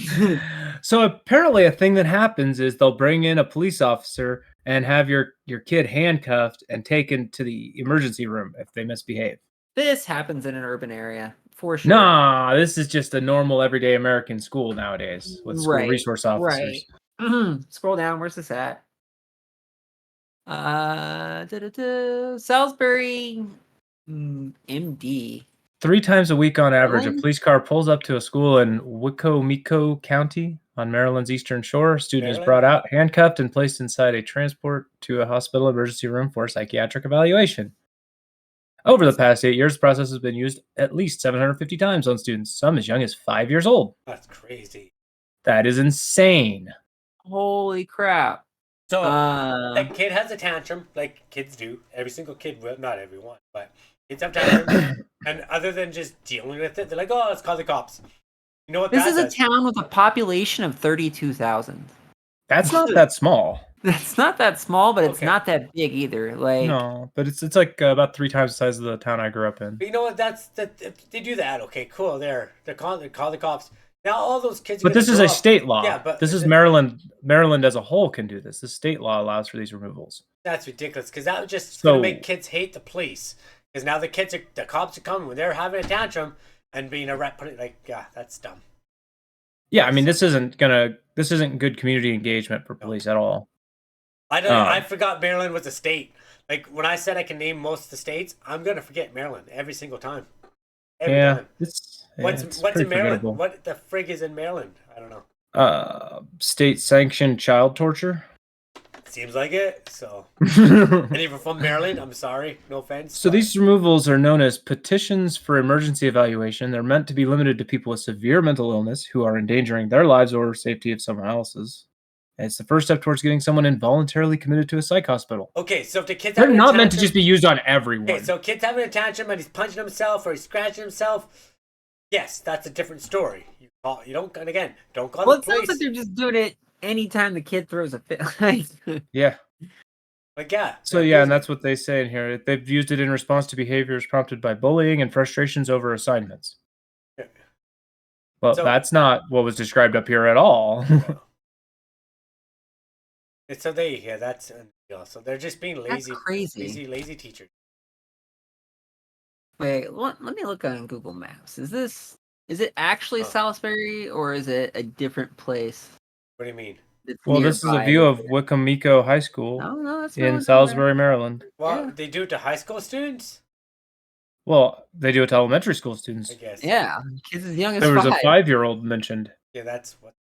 B: So apparently, a thing that happens is they'll bring in a police officer and have your kid handcuffed and taken to the emergency room if they misbehave.
C: This happens in an urban area for sure.
B: Nah, this is just a normal everyday American school nowadays with school
C: Right,
B: resource officers.
C: Right. Scroll down. Where's this at? Salisbury, MD.
B: 3 times a week on average, a
C: Really?
B: police car pulls up to a school in Wicomico County on Maryland's eastern shore. A student is
A: Maryland?
B: brought out, handcuffed, and placed inside a transport to a hospital emergency room for psychiatric evaluation. Over the past 8 years, the process has been used at least 750 times on students, some as young as 5 years old.
A: that's crazy.
B: That is insane.
C: Holy crap.
A: So
C: Uh,
A: a kid has a tantrum, like kids do. Every single kid will, not everyone, but kids have tantrums. And other than just dealing with it, they're like, "Oh, let's call the cops." You know what?
C: this
A: that
C: is a
A: does?
C: town with a population of 32,000.
B: That's not that small.
C: That's not that small, but it's
A: Okay.
C: not that big either. Like,
B: No, but it's like about 3 times the size of the town I grew up in.
A: But you know what? If they do that. Okay, cool. They call the cops. Now all those kids. are
B: But
A: gonna
B: this is
A: grow
B: a
A: up-
B: state law.
A: Yeah, but
B: this is Maryland. Maryland as a whole can do this. The state law allows for these removals.
A: That's ridiculous because that was just
B: So-
A: gonna make kids hate the police. Because now the cops are coming when they're having a tantrum and being that's dumb.
B: Yeah, I mean this isn't good community engagement for police at all.
A: I forgot Maryland was a state. Like when I said I can name most of the states, I'm gonna forget Maryland every single time. Every time.
B: It's
A: What's
B: pretty
A: in Maryland?
B: forgettable.
A: What the frig is in Maryland? I don't know.
B: State sanctioned child torture.
A: Seems like it. So, and if you're from Maryland, I'm sorry, no offense.
B: So these removals are known as petitions for emergency evaluation. They're meant to be limited to people with severe mental illness who are endangering their lives or safety of someone else's. And it's the first step towards getting someone involuntarily committed to a psych hospital.
A: Okay, so if the kid's
B: They're
A: having
B: not
A: a
B: meant to
A: tantrum-
B: just be used on everyone.
A: Okay, so kid's having a tantrum and he's punching himself or he's scratching himself. Yes, that's a different story. You don't, and again, don't call
C: Well,
A: the
C: it sounds
A: police.
C: like they're just doing it anytime the kid throws a fit.
B: Yeah.
A: Like, yeah.
B: So yeah, and that's what they say in here. They've used it in response to behaviors prompted by bullying and frustrations over assignments.
A: Yeah.
B: Well,
A: So-
B: that's not what was described up here at all.
A: So that's so they're just being lazy,
C: That's crazy.
A: lazy teachers.
C: Wait, let me look on Google Maps. Is it actually Salisbury or is it a different place?
A: What do you mean?
B: Well, this is a view of Wicomico High School in Salisbury, Maryland.
A: Well,
C: Yeah.
A: they do it to high school students,
B: Well, they do it to elementary school students.
A: I guess.
C: Yeah, kids as young as
B: There was a
C: 5.
B: 5-year-old mentioned.
A: Yeah, that's what.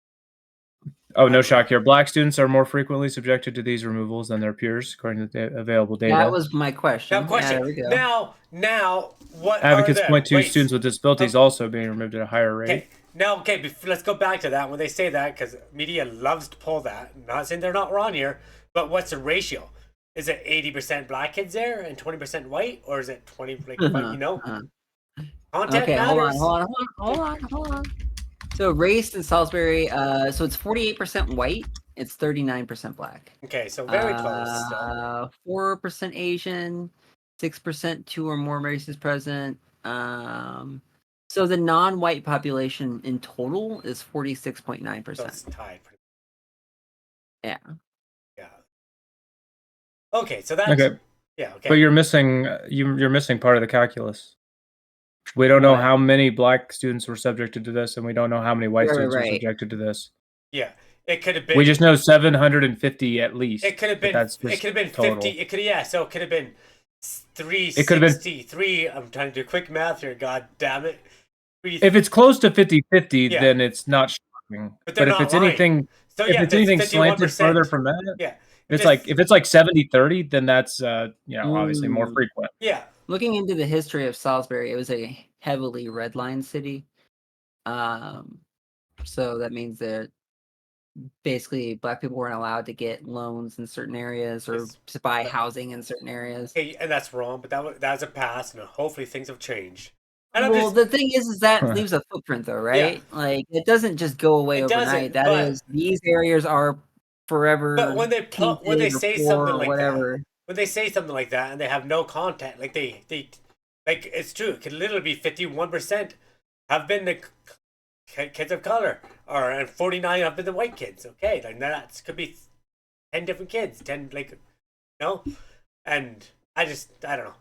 B: Oh, no shock here. Black students are more frequently subjected to these removals than their peers, according to the available data.
C: That was my question.
A: Now, question.
C: Yeah, there we go.
A: Now, what
B: Advocates
A: are the
B: point to
A: rates?
B: students with disabilities also being removed at a higher rate.
A: Okay. Let's go back to that when they say that because media loves to pull that. I'm not saying they're not wrong here, but what's the ratio? Is it 80% black kids there and 20% white, or is it 20 like Content
C: Okay,
A: matters.
C: hold on. So race in Salisbury, so it's 48% white. It's 39% black.
A: Okay, so very close. So.
C: 4% Asian, 6% 2 or more races present. So the non-white population in total is 46.9%.
A: So it's tied.
C: Yeah.
A: Yeah. Okay, so that's
B: Okay.
A: Yeah. Okay.
B: But you're missing part of the calculus. We don't know
C: What?
B: how many black students were subjected to this, and we don't know how many white students were
C: Right.
B: subjected to this.
A: Yeah, it could have been.
B: We just know 750 at least.
A: It could have
B: but
A: been.
B: that's
A: It
B: just
A: could have been
B: total.
A: 50. It could. Yeah. So it could have been 363.
B: It could have been-
A: I'm trying to do quick math here. God damn it.
B: If it's close to 50-50,
A: Yeah.
B: then it's not shocking.
A: But
B: But
A: they're
B: if
A: not
B: it's
A: lying.
B: anything,
A: So
B: if
A: yeah,
B: it's anything
A: that's
B: slanted
A: 51%.
B: further from that,
A: Yeah.
B: if it's like 70-30, then that's obviously more
C: Mm.
B: frequent.
A: Yeah.
C: Looking into the history of Salisbury, it was a heavily redlined city. So that means that basically black people weren't allowed to get loans in certain areas or
A: Yes.
C: to buy housing in certain areas.
A: Okay, and that's wrong, but that's a past, and hopefully things have changed. And
C: Well, the thing is that leaves a footprint, though, right? Like it doesn't just go away
A: It
C: overnight.
A: doesn't, but-
C: These areas are forever.
A: But when they
C: tainted or
A: say
C: poor
A: something
C: or
A: like
C: whatever.
A: that, when they say something like that, and they have no content, like they like it's true. It could literally be 51% have been the kids of color, and 49 have been the white kids. Okay, like that could be 10 different kids, 10 and I don't know.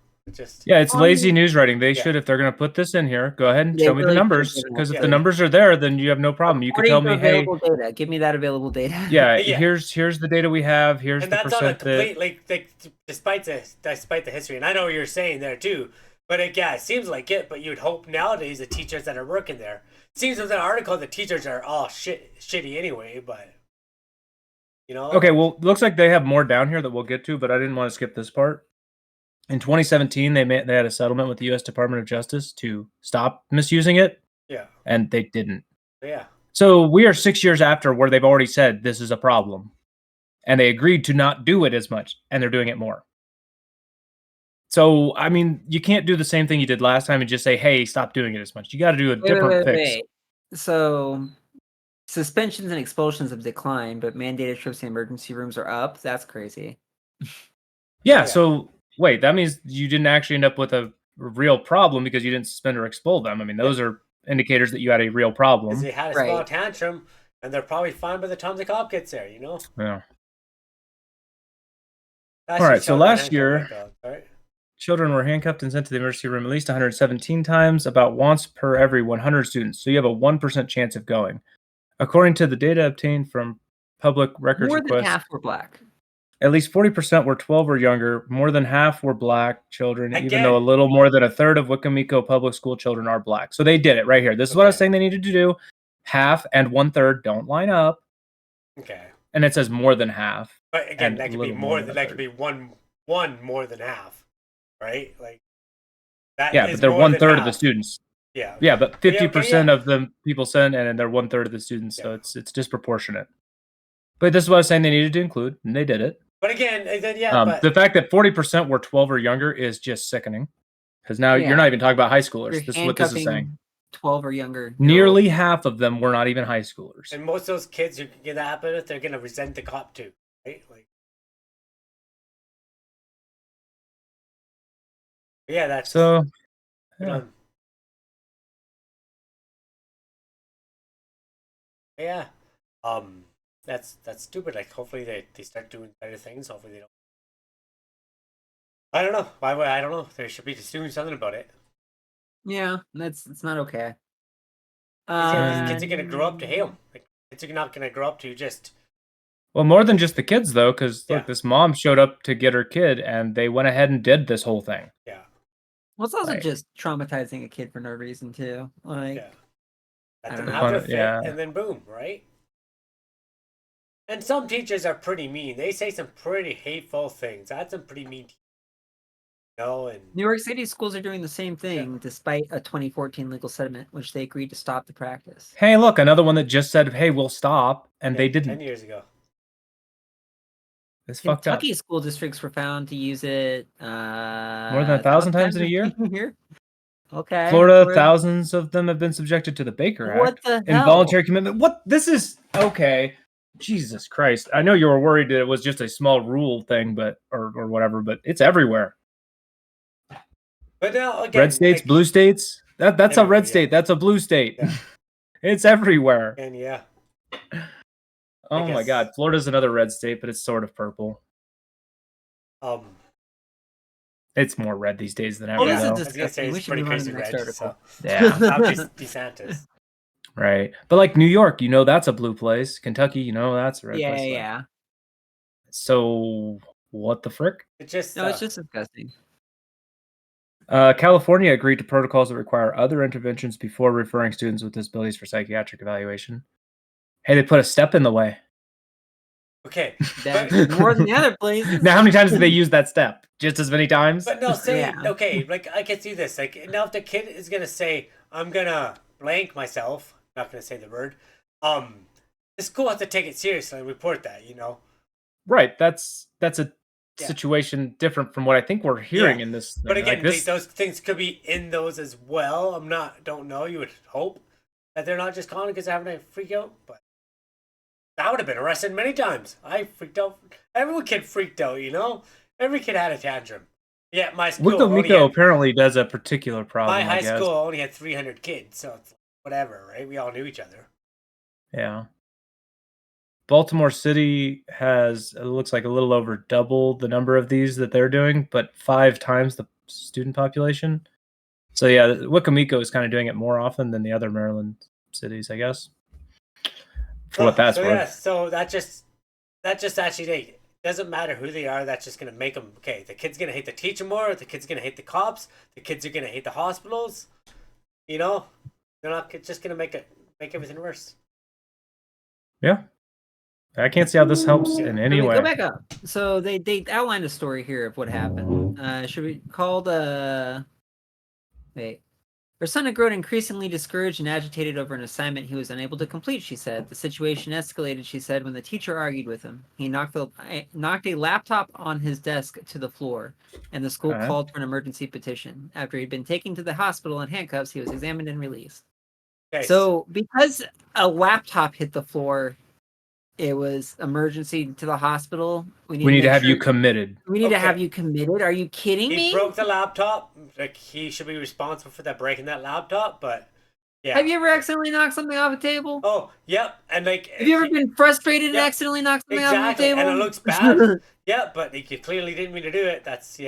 B: Yeah, it's lazy news writing. They
A: Yeah.
B: should, if they're going to put this in here, go ahead and
C: They
B: show me the
C: really
B: numbers.
C: should,
B: Because if
A: yeah.
B: the numbers are there, then you have no problem. You could tell me, hey,
C: available data. Give me that available data.
B: yeah,
A: Yeah.
B: here's the data we have. Here's
A: And
B: the
A: that's on a
B: percent that.
A: complete like despite the history, and I know what you're saying there too. But it seems like it. But you'd hope nowadays the teachers that are working there. Seems with an article the teachers are all shitty anyway. But
B: Okay, well, looks like they have more down here that we'll get to, but I didn't want to skip this part. In 2017, they had a settlement with the U.S. Department of Justice to stop misusing it,
A: Yeah.
B: and they didn't.
A: Yeah.
B: So we are 6 years after where they've already said this is a problem, and they agreed to not do it as much, and they're doing it more. So, I mean, you can't do the same thing you did last time and just say, hey, stop doing it as much. You got to do a different fix.
C: So suspensions and expulsions have declined, but mandated trips to emergency rooms are up. That's crazy.
B: Yeah, so wait, that means you didn't actually end up with a real problem because you didn't suspend or expel them. I mean, those are indicators that you had a real problem.
A: Because they had a small tantrum, and they're probably fine by the time the cop gets there,
B: Yeah.
A: That's
B: All right,
A: just
B: so
A: how
B: last
A: the
B: year,
A: handcuff went, all right?
B: children were handcuffed and sent to the emergency room at least 117 times, about once per every 100 students. So you have a 1% chance of going. According to the data obtained from public records
C: More than
B: requests,
C: half were black.
B: at least 40% were 12 or younger. More than half were black children, even
A: Again.
B: though a little more than a third of Wicomico public school children are black. So they did it right here. This is what I was saying they needed to do. Half and 1/3 don't line up.
A: Okay.
B: And it says more than half.
A: But again,
B: And
A: that
B: a
A: could be
B: little
A: more
B: than
A: than
B: a
A: that could be one more than half, right? Like that
B: Yeah,
A: is
B: but they're
A: more than
B: 1/3 of the
A: half.
B: students.
A: Yeah.
B: Yeah, but 50%
A: yeah.
B: of the people send, and they're 1/3 of the students, so
A: Yeah.
B: it's disproportionate. But this is what I was saying they needed to include, and they did it.
A: But again, then but
B: The fact that 40% were 12 or younger is just sickening. Because now you're not even talking about high schoolers.
C: You're
B: This is what this is saying.
C: handcuffing 12 or younger.
B: Nearly half of them were not even high schoolers.
A: and most of those kids who can get that happen with, they're gonna resent the cop too, right? Like, yeah, that's
B: So,
A: good
B: yeah.
A: on- yeah. That's stupid. Like, hopefully they start doing better things. Hopefully they don't. I don't know. Why would I don't know. They should be just doing something about it.
C: Yeah, it's not okay.
A: These kids are gonna grow up to hate them. Like, kids are not gonna grow up to just.
B: Well, more than just the kids, though, because
A: Yeah.
B: look, this mom showed up to get her kid, and they went ahead and did this whole thing.
A: Yeah.
C: Well, it's also
B: Like-
C: just traumatizing a kid for no reason too. Like,
A: Yeah. Let
C: I
A: them
C: don't
A: have their
B: know.
A: fit,
B: Yeah.
A: and then boom, right? And some teachers are pretty mean. They say some pretty hateful things. That's some pretty mean. And
C: New York City schools are doing the same thing, despite a 2014 legal settlement, which they agreed to stop the practice.
B: Hey, look, another one that just said, "Hey, we'll stop," and they
A: 10
B: didn't.
A: years ago.
B: It's fucked up.
C: Kentucky school districts were found to use it
B: More than 1,000 times in a year.
C: Okay.
B: Florida, thousands of them have been subjected to the Baker Act.
C: What the hell?
B: Involuntary commitment. What? This is okay. Jesus Christ! I know you were worried that it was just a small rule thing, but or whatever, but it's everywhere.
A: But now again,
B: Red states,
A: like,
B: blue states. That's a
A: everywhere,
B: red
A: yeah.
B: state. That's a blue state.
A: Yeah.
B: It's everywhere.
A: And yeah.
B: Oh my
A: guess-
B: God, Florida's another red state, but it's sort of purple. It's more red these days than ever.
C: Well, this
B: though.
C: is
A: I was gonna say
C: disgusting. We
A: it's
C: should
A: pretty
C: move on to
A: crazy
C: the next
A: red.
C: article.
A: So
B: Yeah,
A: not just DeSantis.
B: right. But like New York, you know that's a blue place. Kentucky, you know that's a red
C: Yeah,
B: place. Like,
C: yeah.
B: So what the frick?
A: It just
C: No, it's just disgusting.
B: California agreed to protocols that require other interventions before referring students with disabilities for psychiatric evaluation. Hey, they put a step in the way.
A: okay.
C: That's more than the other places.
B: Now, how many times did they use that step? Just as many times?
A: But no, say
C: Yeah.
A: okay. Like I can see this. Like now, if the kid is gonna say, "I'm gonna blank myself," not gonna say the word. The school has to take it seriously and report that.
B: Right. That's a
A: Yeah.
B: situation different from what I think we're hearing
A: Yeah.
B: in this.
A: But
B: thing.
A: again,
B: Like this,
A: those things could be in those as well. Don't know. You would hope that they're not just calling because they're having a freak out. But I would have been arrested many times. I freaked out. Every kid freaked out. Every kid had a tantrum. Yeah, my school.
B: Wicomico apparently does a particular problem.
A: My
B: I
A: high
B: guess.
A: school only had 300 kids, so it's whatever, right? We all knew each other.
B: Yeah. Baltimore City has, it looks like, a little over double the number of these that they're doing, but 5 times the student population. So yeah, Wicomico is kind of doing it more often than the other Maryland cities, I guess. For what that's worth.
A: Yeah, so that just actually doesn't matter who they are. That's just gonna make them okay. The kid's gonna hate the teacher more. The kid's gonna hate the cops. The kids are gonna hate the hospitals. They're not just gonna make everything worse.
B: Yeah. I can't see how this helps in any way.
C: Go back up. So they outlined a story here of what happened. Should we call the... Wait. Her son had grown increasingly discouraged and agitated over an assignment he was unable to complete, she said. The situation escalated, she said, when the teacher argued with him. He knocked a laptop on his desk to the floor, and the school called for an emergency petition. After he'd been taken to the hospital in handcuffs, he was examined and released.
A: Okay.
C: So because a laptop hit the floor, it was emergency to the hospital.
B: We need to have you committed.
C: We need to have you committed. Are you kidding me?
A: He broke the laptop. Like, he should be responsible for that, breaking that laptop. But yeah.
C: Have you ever accidentally knocked something off a table?
A: Oh, yep. And like,
C: have you ever been frustrated and
A: Yep.
C: accidentally knocked something off the
A: Exactly.
C: table?
A: And it looks bad. Yeah, but he clearly didn't mean to do it. That's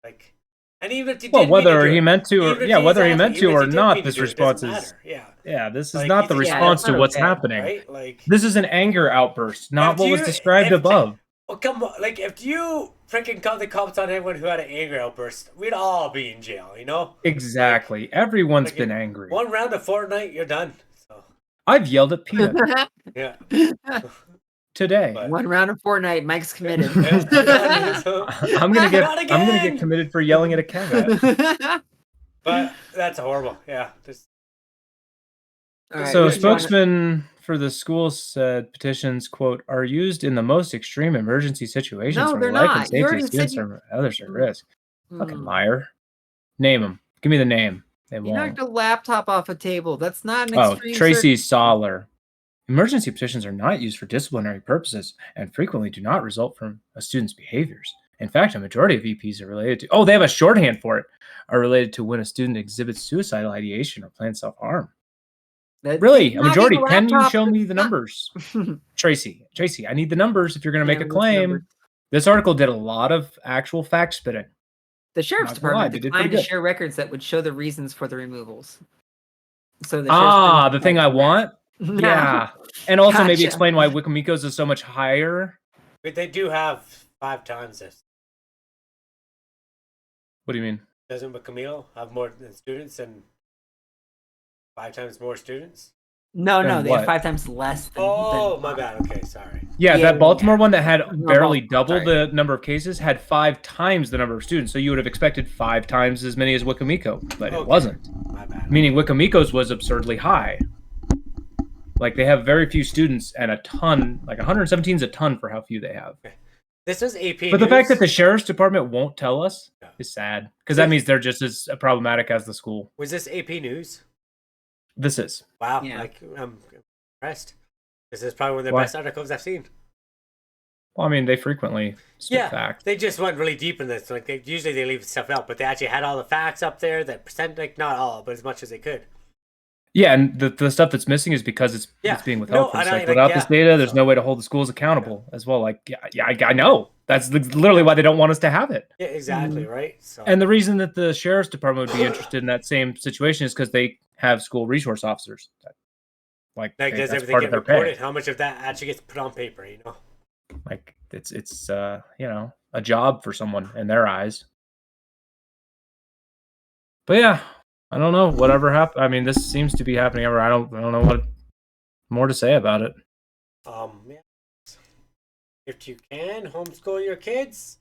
A: like. And even if he did
B: whether
A: mean
B: he
A: to
B: meant to, or whether he meant to or not, this response is this is not the response to what's happening.
A: Right? Like,
B: this is an anger outburst, not what was described above.
A: Well, come on! Like, if you freaking called the cops on anyone who had an anger outburst, we'd all be in jail.
B: Exactly.
A: Like,
B: everyone's been angry.
A: One round of Fortnite, you're done. So
B: I've yelled at Peta.
A: yeah.
B: today.
A: But-
C: One round of Fortnite, Mike's committed.
B: I'm gonna
A: Not
B: get
A: again!
B: committed for yelling at a cat.
A: But that's horrible. Yeah.
C: All right,
B: So a
C: which one-
B: spokesman for the school said petitions, quote, are used in the most extreme emergency situations
C: No,
B: where
C: they're
B: life
C: not.
B: and
C: You
B: safety
C: already
B: of students
C: said
B: or others are at risk. Fucking
C: Hmm.
B: liar. Name them. Give me the name. They
C: You
B: won't.
C: knocked a laptop off a table. That's not an
B: Oh,
C: extreme
B: Tracy Soller. Emergency petitions are not used for disciplinary purposes and frequently do not result from a student's behaviors. In fact, a majority of EPs are related to, oh, they have a shorthand for it, are related to when a student exhibits suicidal ideation or plans self-harm. Really? A majority? Can you show me the numbers? Tracy, I need the numbers if you're going to make a claim. This article did a lot of actual fact spitting.
C: The sheriff's
B: Not gonna lie,
C: department
B: they did
C: declined
B: pretty
C: to
B: good.
C: share records that would show the reasons for the removals. So the
B: The thing I want?
C: No.
B: Yeah. And also maybe
C: Gotcha.
B: explain why Wicomico's is so much higher.
A: But they do have 5 times this.
B: What do you mean?
A: Doesn't Wicomico have more students and 5 times more students?
C: No,
B: Then
C: they have
B: what?
C: 5 times less than.
A: Oh,
C: than
A: my bad. Okay, sorry.
B: Yeah,
C: Yeah,
B: that Baltimore one that had
C: No,
B: barely
C: Baltimore,
B: double the number of cases had 5 times the number of students. So you would have expected 5 times as many as Wicomico, but it
A: Okay.
B: wasn't.
A: My bad.
B: Meaning Wicomico's was absurdly high. Like they have very few students and a ton, like 117 is a ton for how few they have.
A: This is AP
B: But the fact that
A: News.
B: the sheriff's department won't tell us
A: Yeah.
B: is sad because that means they're just as problematic as the school.
A: Was this AP News?
B: This is.
A: Wow,
C: Yeah.
A: like I'm impressed. This is probably one of the
B: Why?
A: best articles I've seen.
B: Well, I mean, they frequently spit
A: Yeah,
B: facts.
A: they just went really deep in this. Like usually they leave stuff out, but they actually had all the facts up there. That percent, like not all, but as much as they could.
B: Yeah, and the stuff that's missing is because it's being withheld.
A: No,
B: from us.
A: and I-
B: Like,
A: like,
B: without this
A: yeah,
B: data, there's
A: so-
B: no way to hold the schools accountable as well. Like, I know. That's literally why they don't want us to have it.
A: Yeah, exactly, right? So
B: And the reason that the sheriff's department would be interested in that same situation is because they have school resource officers. Like
A: does
B: that's
A: everything
B: part
A: get
B: of their
A: reported?
B: pay.
A: How much of that actually gets put on paper? You know?
B: Like it's you know, a job for someone in their eyes. But yeah, I don't know whatever happened. I mean, this seems to be happening ever. I don't know what more to say about it.
A: Yeah. If you can homeschool your kids,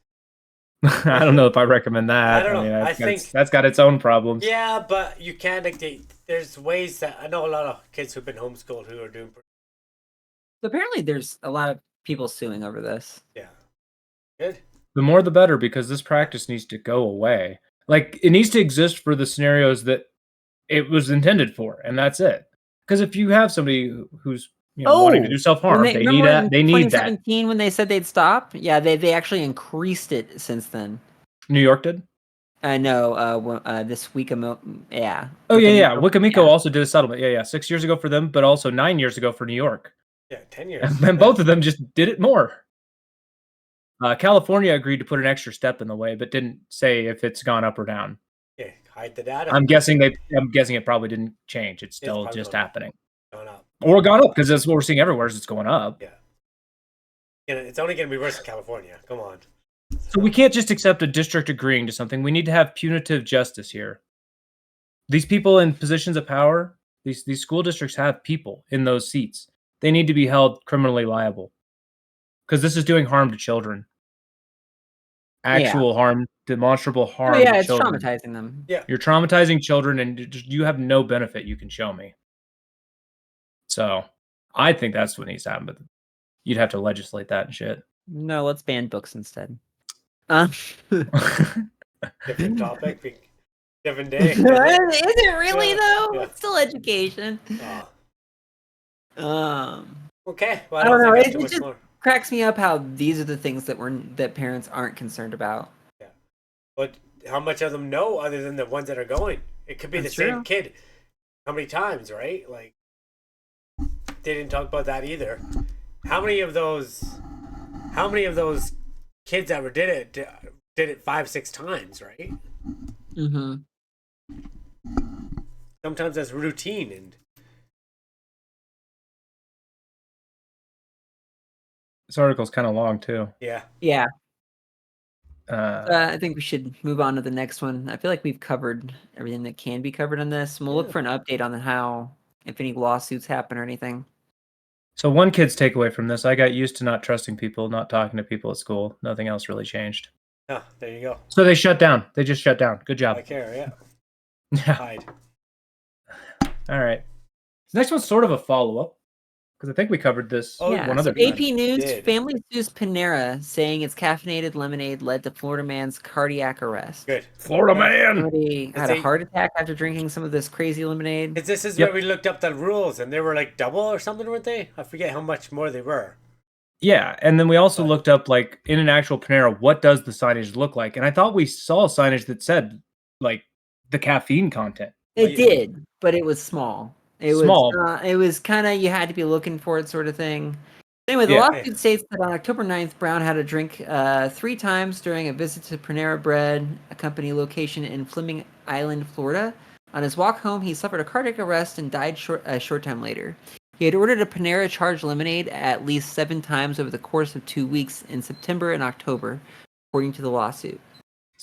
B: I don't know if I recommend that.
A: I don't know.
B: mean,
A: I think-
B: that's got its own problems.
A: yeah, but you can. Like, there's ways that I know a lot of kids who've been homeschooled who are doing.
C: Apparently, there's a lot of people suing over this.
A: Yeah, good.
B: The more the better, because this practice needs to go away. Like it needs to exist for the scenarios that it was intended for, and that's it. Because if you have somebody who's wanting to do self harm, they need that. They need that.
C: 2017 when they said they'd stop. Yeah, they actually increased it since then.
B: New York did.
C: No, this week, yeah.
B: Oh yeah. Wicomico
C: yeah.
B: also did a settlement. Yeah. 6 years ago for them, but also 9 years ago for New York.
A: Yeah, 10 years.
B: And both of them just did it more. California agreed to put an extra step in the way, but didn't say if it's gone up or down.
A: Yeah, hide the data.
B: I'm guessing it probably didn't change. It's still
A: probably
B: just
A: gone
B: happening.
A: Going up.
B: Or gone up, because that's what we're seeing everywhere is it's going up.
A: Yeah. It's only going to be worse in California. Come on.
B: So we can't just accept a district agreeing to something. We need to have punitive justice here. These people in positions of power, these school districts have people in those seats. They need to be held criminally liable. Because this is doing harm to children. Actual harm, demonstrable harm to
C: it's
B: children.
C: traumatizing them.
A: Yeah.
B: You're traumatizing children and you have no benefit you can show me. So I think that's what needs to happen. But you'd have to legislate that and shit.
C: No, let's ban books instead.
A: Different topic, different day.
C: Is it really
A: Yeah,
C: though?
A: yeah.
C: It's still education.
A: Oh, okay. Well,
C: I don't know,
A: think
C: it
A: too much
C: just-
A: more.
C: Cracks me up how these are the things that parents aren't concerned about.
A: But how much of them know other than the ones that are going? It could be
C: That's
A: the same
C: true.
A: kid. How many times, right? Like, they didn't talk about that either. How many of those kids that did it 5-6 times, right?
C: Mm-hmm.
A: Sometimes that's routine, and
B: This article's kind of long too.
A: yeah.
C: Yeah.
B: Uh,
C: I think we should move on to the next one. I feel like we've covered everything that can be covered on this. And we'll look
A: Yeah.
C: for an update on how, if any lawsuits happen or anything.
B: So one kid's takeaway from this: I got used to not trusting people, not talking to people at school. Nothing else really changed.
A: Oh, there you go.
B: So they shut down. They just shut down. Good job.
A: I care, yeah.
B: Yeah.
A: Hide.
B: All right. This next one's sort of a follow-up because I think we covered this
C: Yeah,
B: one
C: so
B: other time.
C: AP News,
A: Did.
C: family sues Panera, saying its caffeinated lemonade led to Florida man's cardiac arrest.
A: Good.
B: Florida man.
C: Somebody had
A: It's
C: a heart attack after drinking some of this crazy lemonade.
A: This is
B: Yep.
A: where we looked up the rules, and they were like double or something, weren't they? I forget how much more they were.
B: Yeah, and then we also
A: But-
B: looked up, like, in an actual Panera, what does the signage look like? And I thought we saw signage that said, like, the caffeine content.
C: It did, but it was small. It
B: Small.
C: was it was kind of, you had to be looking for it, sort of thing. Anyway, the
B: Yeah.
C: lawsuit states that on October 9th, Brown had a drink 3 times during a visit to Panera Bread, a company location in Fleming Island, Florida. On his walk home, he suffered a cardiac arrest and died a short time later. He had ordered a Panera charged lemonade at least 7 times over the course of 2 weeks in September and October, according to the lawsuit.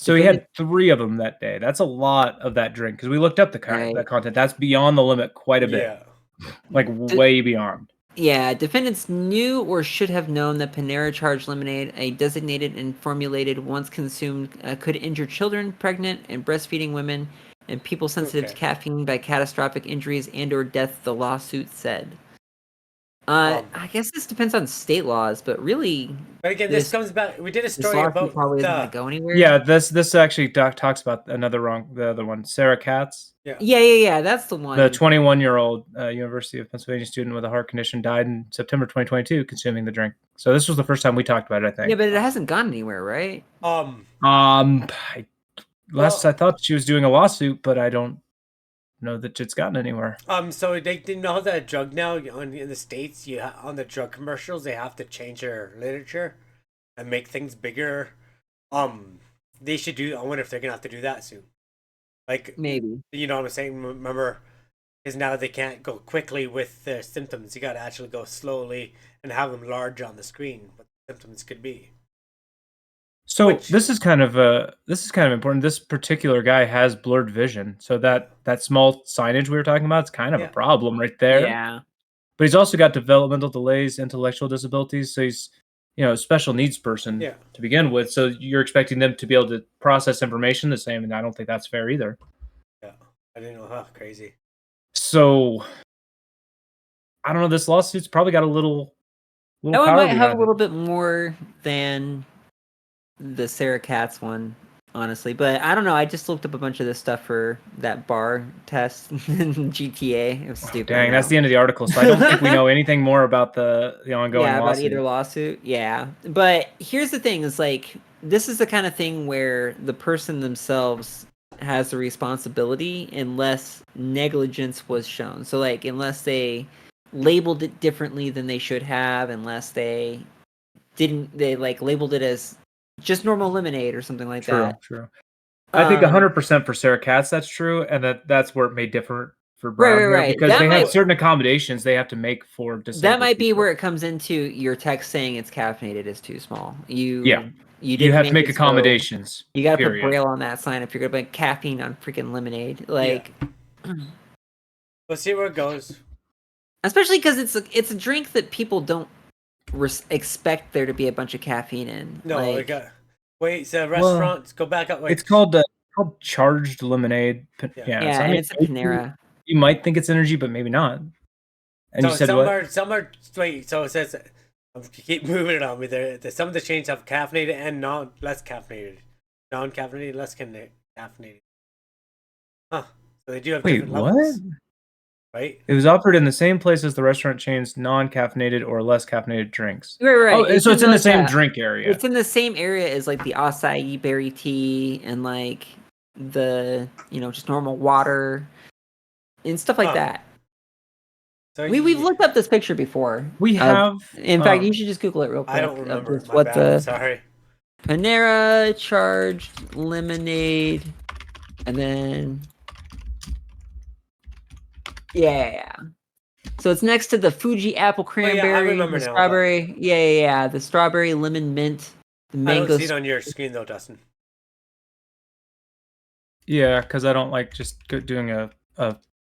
B: So he had 3 of them that day. That's a lot of that drink because we looked up the
C: Right.
B: content. That's beyond the limit quite a bit.
A: Yeah.
B: Like, way beyond.
C: Yeah, defendants knew or should have known that Panera charged lemonade, a designated and formulated once consumed, could injure children, pregnant and breastfeeding women, and people sensitive to caffeine by catastrophic injuries and or death, the lawsuit said. I guess this depends on state laws, but really,
A: But again, this comes back. We did a
C: this
A: story
C: lawsuit
A: about
C: probably isn't going to go anywhere.
B: Yeah, this actually talks about the other one, Sarah Katz.
C: Yeah, that's the one.
B: The 21-year-old University of Pennsylvania student with a heart condition died in September 2022 consuming the drink. So this was the first time we talked about it, I think.
C: Yeah, but it hasn't gone anywhere, right?
B: I thought she was doing a lawsuit, but I don't know that it's gotten anywhere.
A: So they didn't know that drug now in the States, on the drug commercials, they have to change their literature and make things bigger. They should do. I wonder if they're gonna have to do that soon. Like,
C: maybe.
A: You know what I'm saying? Remember, because now they can't go quickly with their symptoms. You got to actually go slowly and have them large on the screen. What the symptoms could be.
B: So this is kind of important. This particular guy has blurred vision, so that small signage we were talking about is kind of a problem right there.
C: Yeah.
B: But he's also got developmental delays, intellectual disabilities, so he's a special needs person to begin with. So you're expecting them to be able to process information the same, and I don't think that's fair either.
A: Yeah, I didn't know. Huh, crazy.
B: So I don't know. This lawsuit's probably got a little
C: That one
B: power
C: might have
B: behind
C: a little bit more than the Sarah Katz one, honestly. But I don't know. I just looked up a bunch of this stuff for that bar test in GTA. It was stupid.
B: Dang, that's the end of the article. So I don't think we know anything more about the ongoing lawsuit.
C: About either lawsuit. Yeah. But here's the thing: is like, this is the kind of thing where the person themselves has the responsibility unless negligence was shown. So like, unless they labeled it differently than they should have, unless they labeled it as just normal lemonade or something like that.
B: True. I think 100% for Sarah Katz that's true, and that's where it may differ for Brown here,
C: right.
B: because they have certain accommodations they have to make for disabled
C: That might be
B: people.
C: where it comes into your text saying it's caffeinated is too small. You
B: have to make accommodations.
C: You got to put Braille on that sign if you're going to put caffeine on freaking lemonade. Like,
A: We'll see where it goes.
C: Especially because it's a drink that people don't expect there to be a bunch of caffeine in.
A: No, wait, so restaurants go back up.
B: It's called charged lemonade.
C: Yeah, and it's a Panera.
B: You might think it's energy, but maybe not. And
A: so
B: you said
A: some are wait. So it says, keep moving it on me. Some of the chains have caffeinated and less caffeinated, non-caffeinated, less caffeinated. Huh? So they do have different levels. Right?
B: It was offered in the same place as the restaurant chain's non-caffeinated or less caffeinated drinks.
C: Right.
B: Oh, so it's in the same drink area.
C: It's in the same area as like the acai berry tea and like the just normal water and stuff like that. So we've looked up this picture before.
B: We have.
C: In fact, you should just Google it real quick.
A: I don't remember. Sorry.
C: Panera charged lemonade, and then. Yeah. So it's next to the Fuji apple cranberry,
A: I remember
C: the
A: now,
C: strawberry. Yeah. The strawberry lemon mint, the mango.
A: I don't see it on your screen though, Dustin.
B: Yeah, because I don't like just doing a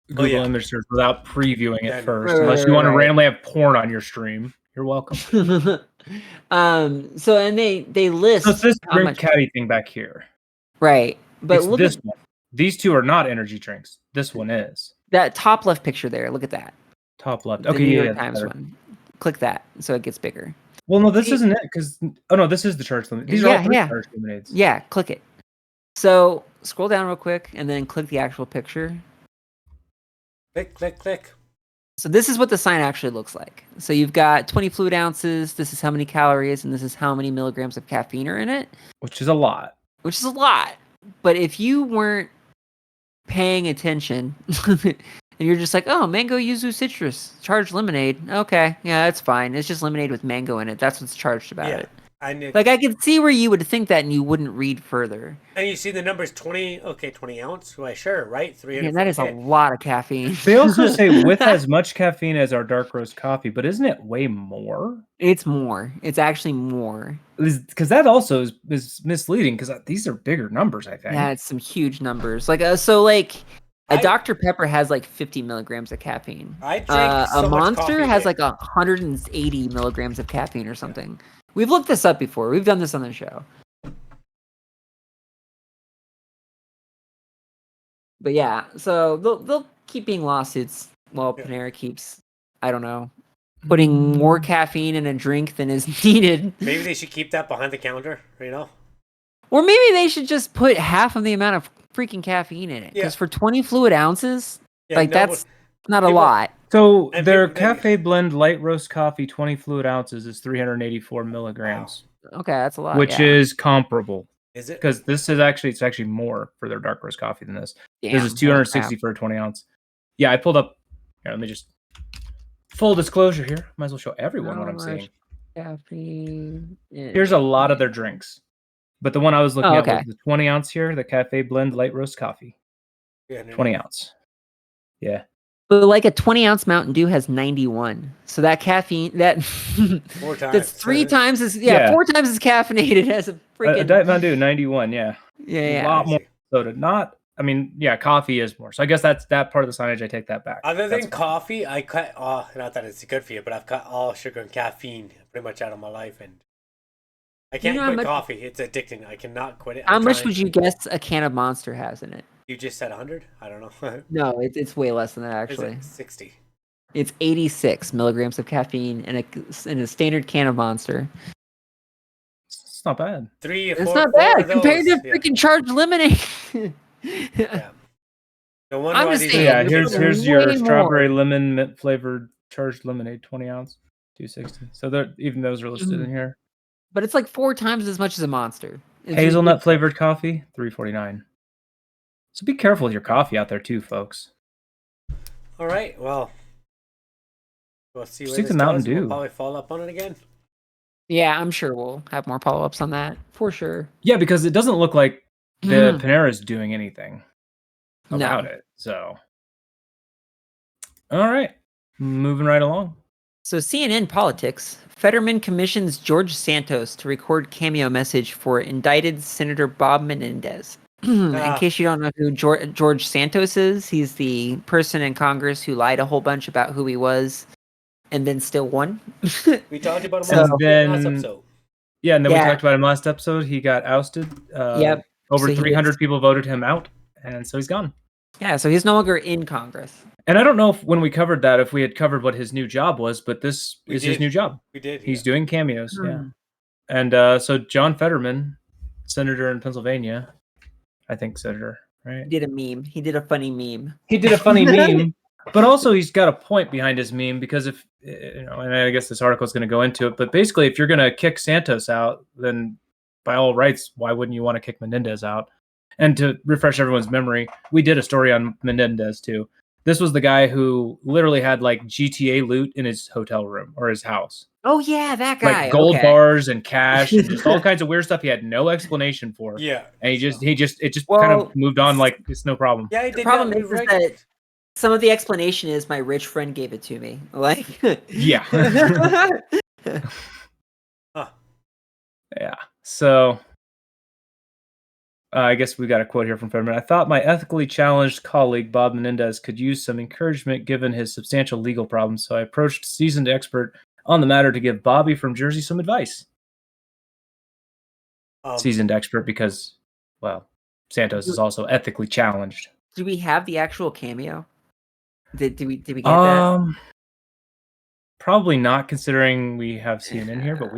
B: Google image search without previewing it first,
C: Right,
B: unless you want to
C: right.
B: randomly have porn on your stream. You're welcome.
C: So and they list
B: So it's this
C: how
B: drink
C: much.
B: caddy thing back here.
C: Right, but
B: It's
C: look
B: this
C: at
B: one. These two are not energy drinks. This one is.
C: that top left picture there. Look at that.
B: Top left.
C: The
B: Okay,
C: New
B: yeah,
C: York
B: that's
C: Times
B: better.
C: one. Click that so it gets bigger.
B: Well, no, this
C: See-
B: isn't it because no, this is the charged lemonade. These are all charged lemonades.
C: Yeah, click it. So scroll down real quick and then click the actual picture.
A: Click.
C: So this is what the sign actually looks like. So you've got 20 fluid ounces. This is how many calories, and this is how many milligrams of caffeine are in it.
B: Which is a lot.
C: Which is a lot. But if you weren't paying attention, and you're just like, oh, mango yuzu citrus, charged lemonade. Okay, yeah, that's fine. It's just lemonade with mango in it. That's what's charged about it. Like, I could see where you would think that and you wouldn't read further.
A: And you see the numbers 20 ounce? Why, sure, right? 300.
C: Yeah, that is a lot of caffeine.
B: They also say with as much caffeine as our dark roast coffee, but isn't it way more?
C: It's more. It's actually more.
B: Because that also is misleading because these are bigger numbers, I think.
C: Yeah, it's some huge numbers. Like, a Dr. Pepper has like 50 milligrams of caffeine.
A: I drink so
C: a
A: much
C: Monster
A: coffee,
C: has like 180 milligrams of caffeine or something. We've looked this up before. We've done this on the show. But yeah, so they'll keep being lawsuits while Panera keeps, I don't know, putting more caffeine in a drink than is needed.
A: Maybe they should keep that behind the counter, you know?
C: Or maybe they should just put half of the amount of freaking caffeine in it. Because for 20 fluid ounces, that's not a lot.
B: So their cafe blend light roast coffee 20 fluid ounces is 384 milligrams.
C: Wow. Okay, that's a lot.
B: Which is comparable.
A: Is it?
B: Because this is actually more for their dark roast coffee than this.
C: Damn,
B: this is 260 for a 20 ounce. Yeah, I pulled up. Here, let me just full disclosure here. Might as well show everyone what I'm seeing.
C: Caffeine.
B: Here's a lot of their drinks. But the one I was looking at
C: okay.
B: was the 20 ounce here, the cafe blend light roast coffee. 20 ounce. Yeah.
C: But like a 20 ounce Mountain Dew has 91. So that caffeine, that
A: 4 times.
C: That's 3 times as 4 times as caffeinated as a freaking
B: a Diet Mountain Dew 91. Yeah.
C: Yeah.
B: A lot more soda. Not. I mean, yeah, coffee is more. So I guess that's that part of the signage. I take that back.
A: Other than coffee, I cut. Not that it's good for you, but I've cut all sugar and caffeine pretty much out of my life, and I can't quit coffee. It's addicting. I cannot quit it.
C: How much would you guess a can of Monster has in it?
A: You just said 100? I don't know.
C: No, it's way less than that, actually.
A: Is it 60?
C: It's 86 milligrams of caffeine in a standard can of Monster.
B: It's not bad.
A: 3 or 4.
C: It's not bad compared to freaking charged lemonade.
A: Yeah. No wonder
C: I'm
A: why
C: just
A: these
C: saying,
B: Yeah, here's your
C: way
B: strawberry lemon mint flavored charged lemonade 20 ounce 260. So even those are listed in here.
C: But it's like 4 times as much as a Monster.
B: Hazelnut flavored coffee 349. So be careful with your coffee out there too, folks.
A: All right, well, we'll see.
B: Stick to Mountain Dew.
A: We'll probably follow up on it again.
C: Yeah, I'm sure we'll have more follow-ups on that for sure.
B: Yeah, because it doesn't look like the Panera is doing anything about it. So, all right, moving right along. So
C: CNN politics. Fetterman commissions George Santos to record cameo message for indicted Senator Bob Menendez. In case you don't know who George Santos is, he's the person in Congress who lied a whole bunch about who he was and then still won.
A: We talked about him last episode.
B: Yeah, and then we talked about him last episode. He got ousted.
C: Yep.
B: Over 300 people voted him out, and so he's gone.
C: Yeah, so he's no longer in Congress.
B: And I don't know if when we covered that, if we had covered what his new job was, but this is his new job.
A: We did.
B: He's doing cameos, yeah. And so John Fetterman, senator in Pennsylvania, I think senator, right?
C: He did a meme. He did a funny meme.
B: He did a funny meme, but also he's got a point behind his meme because if, and I guess this article is going to go into it, but basically if you're going to kick Santos out, then by all rights, why wouldn't you want to kick Menendez out? And to refresh everyone's memory, we did a story on Menendez too. This was the guy who literally had like GTA loot in his hotel room or his house.
C: Oh yeah, that guy.
B: Like gold bars and cash and just all kinds of weird stuff he had no explanation for.
A: Yeah.
B: And it just kind of moved on like it's no problem.
A: Yeah,
C: the problem is that some of the explanation is my rich friend gave it to me. Like
B: yeah. Yeah. So I guess we got a quote here from Fetterman. I thought my ethically challenged colleague, Bob Menendez, could use some encouragement given his substantial legal problems, so I approached a seasoned expert on the matter to give Bobby from Jersey some advice. Seasoned expert because, well, Santos is also ethically challenged.
C: Do we have the actual cameo? Did we get that?
B: Probably not, considering we have CNN here, but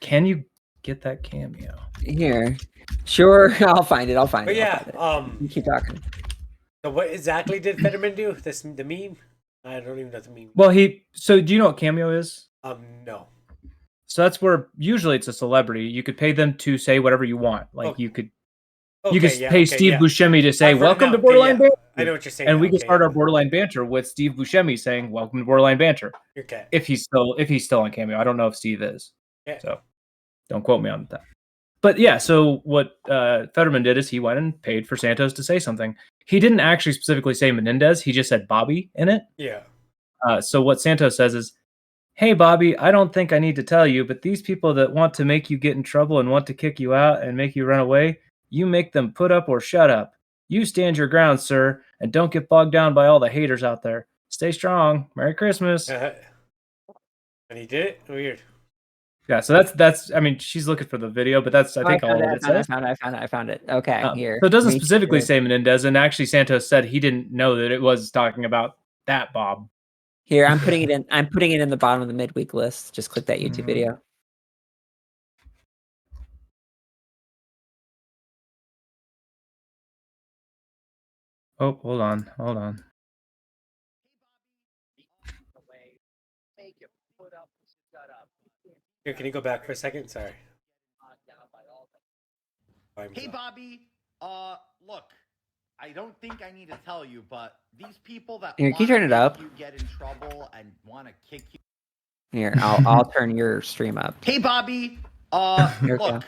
B: can you get that cameo?
C: Here. Sure, I'll find it.
A: But yeah,
C: you keep talking.
A: So what exactly did Fetterman do? The meme? I don't even know the meme.
B: Well, so do you know what Cameo is?
A: No.
B: So that's where usually it's a celebrity. You could pay them to say whatever you want. Like you could pay Steve Buscemi to say "Welcome to Borderline Banter."
A: I know what you're saying.
B: And we can start our Borderline Banter with Steve Buscemi saying "Welcome to Borderline Banter."
A: Okay.
B: If he's still on Cameo, I don't know if Steve is.
A: Yeah.
B: So don't quote me on that. But yeah, so what Fetterman did is he went and paid for Santos to say something. He didn't actually specifically say Menendez. He just said Bobby in it.
A: Yeah.
B: So what Santos says is, "Hey, Bobby, I don't think I need to tell you, but these people that want to make you get in trouble and want to kick you out and make you run away, you make them put up or shut up. You stand your ground, sir, and don't get bogged down by all the haters out there. Stay strong. Merry Christmas."
A: And he did it? Weird.
B: Yeah, so that's. I mean, she's looking for the video, but that's I think all that it says.
C: I found it. Okay, here.
B: So it doesn't specifically say Menendez, and actually Santos said he didn't know that it was talking about that Bob.
C: Here, I'm putting it in. I'm putting it in the bottom of the midweek list. Just click that YouTube video.
B: Oh, hold on.
A: Here, can you go back for a second? Sorry.
D: Hey, Bobby. Look, I don't think I need to tell you, but these people that
C: Here, can you turn it up?
D: You get in trouble and want to kick you.
C: Here, I'll turn your stream up.
D: Hey, Bobby. Look,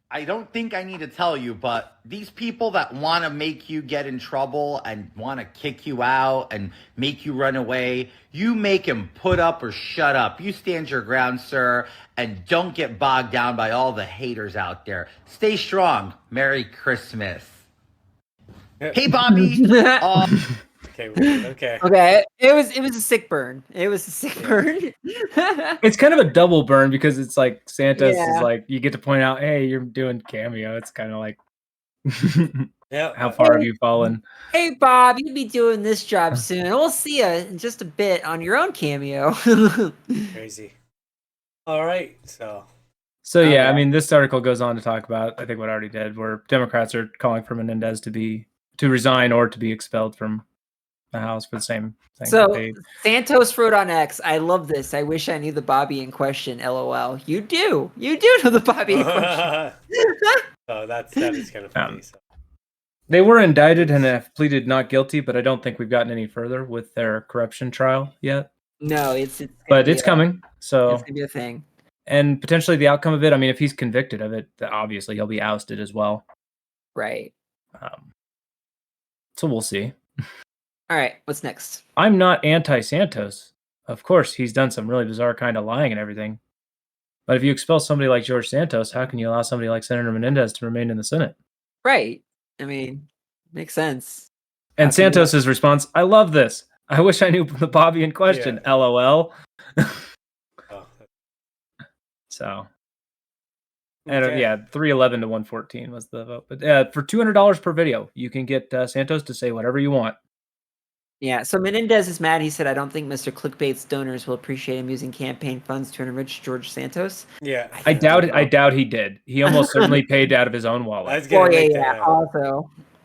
D: I don't think I need to tell you, but these people that want to make you get in trouble and want to kick you out and make you run away, you make them put up or shut up. You stand your ground, sir, and don't get bogged down by all the haters out there. Stay strong. Merry Christmas. Hey, Bobby.
A: Okay.
C: Okay. It was a sick burn. It was a sick burn.
B: It's kind of a double burn because it's like Santos is like, you get to point out, hey, you're doing Cameo. It's kind of like, how far have you fallen?
C: Hey, Bob, you'll be doing this job soon. We'll see you in just a bit on your own Cameo.
A: Crazy. All right. So
B: yeah, I mean, this article goes on to talk about, I think what I already did, where Democrats are calling for Menendez to resign or to be expelled from the House for the same thing.
C: So Santos wrote on X, "I love this. I wish I knew the Bobby in question. LOL." You do know the Bobby in question.
A: Oh, that is kind of funny. So.
B: They were indicted and have pleaded not guilty, but I don't think we've gotten any further with their corruption trial yet.
C: No, it's
B: coming. So
C: it's gonna be a thing.
B: And potentially the outcome of it. I mean, if he's convicted of it, obviously he'll be ousted as well.
C: Right.
B: So we'll see.
C: All right, what's next?
B: I'm not anti-Santos. Of course, he's done some really bizarre kind of lying and everything. But if you expel somebody like George Santos, how can you allow somebody like Senator Menendez to remain in the Senate?
C: Right. I mean, makes sense.
B: And Santos's response, "I love this. I wish I knew the Bobby in question. Yeah. LOL." So, and 311 to 114 was the vote. But for $200 per video, you can get Santos to say whatever you want.
C: Yeah, so Menendez is mad. He said, "I don't think Mr. Clickbait's donors will appreciate him using campaign funds to enrich George Santos."
A: Yeah.
B: I doubt he did. He almost certainly paid out of his own wallet.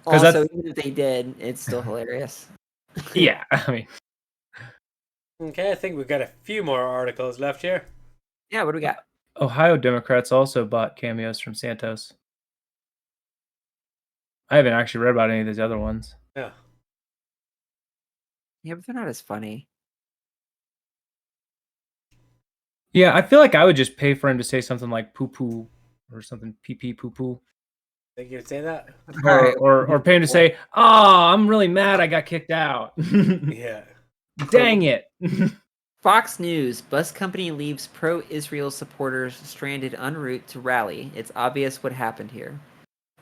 C: Also, even if they did, it's still hilarious.
B: Yeah, I mean.
A: Okay, I think we've got a few more articles left here.
C: Yeah, what do we got?
B: Ohio Democrats also bought cameos from Santos. I haven't actually read about any of these other ones.
A: Yeah.
C: Yeah, but they're not as funny.
B: Yeah, I feel like I would just pay for him to say something like poo poo or something pee pee poo poo.
A: Think you'd say that?
B: Or pay him to say, "Oh, I'm really mad I got kicked out."
A: Yeah.
B: Dang it.
C: Fox News, bus company leaves pro-Israel supporters stranded en route to rally. It's obvious what happened here.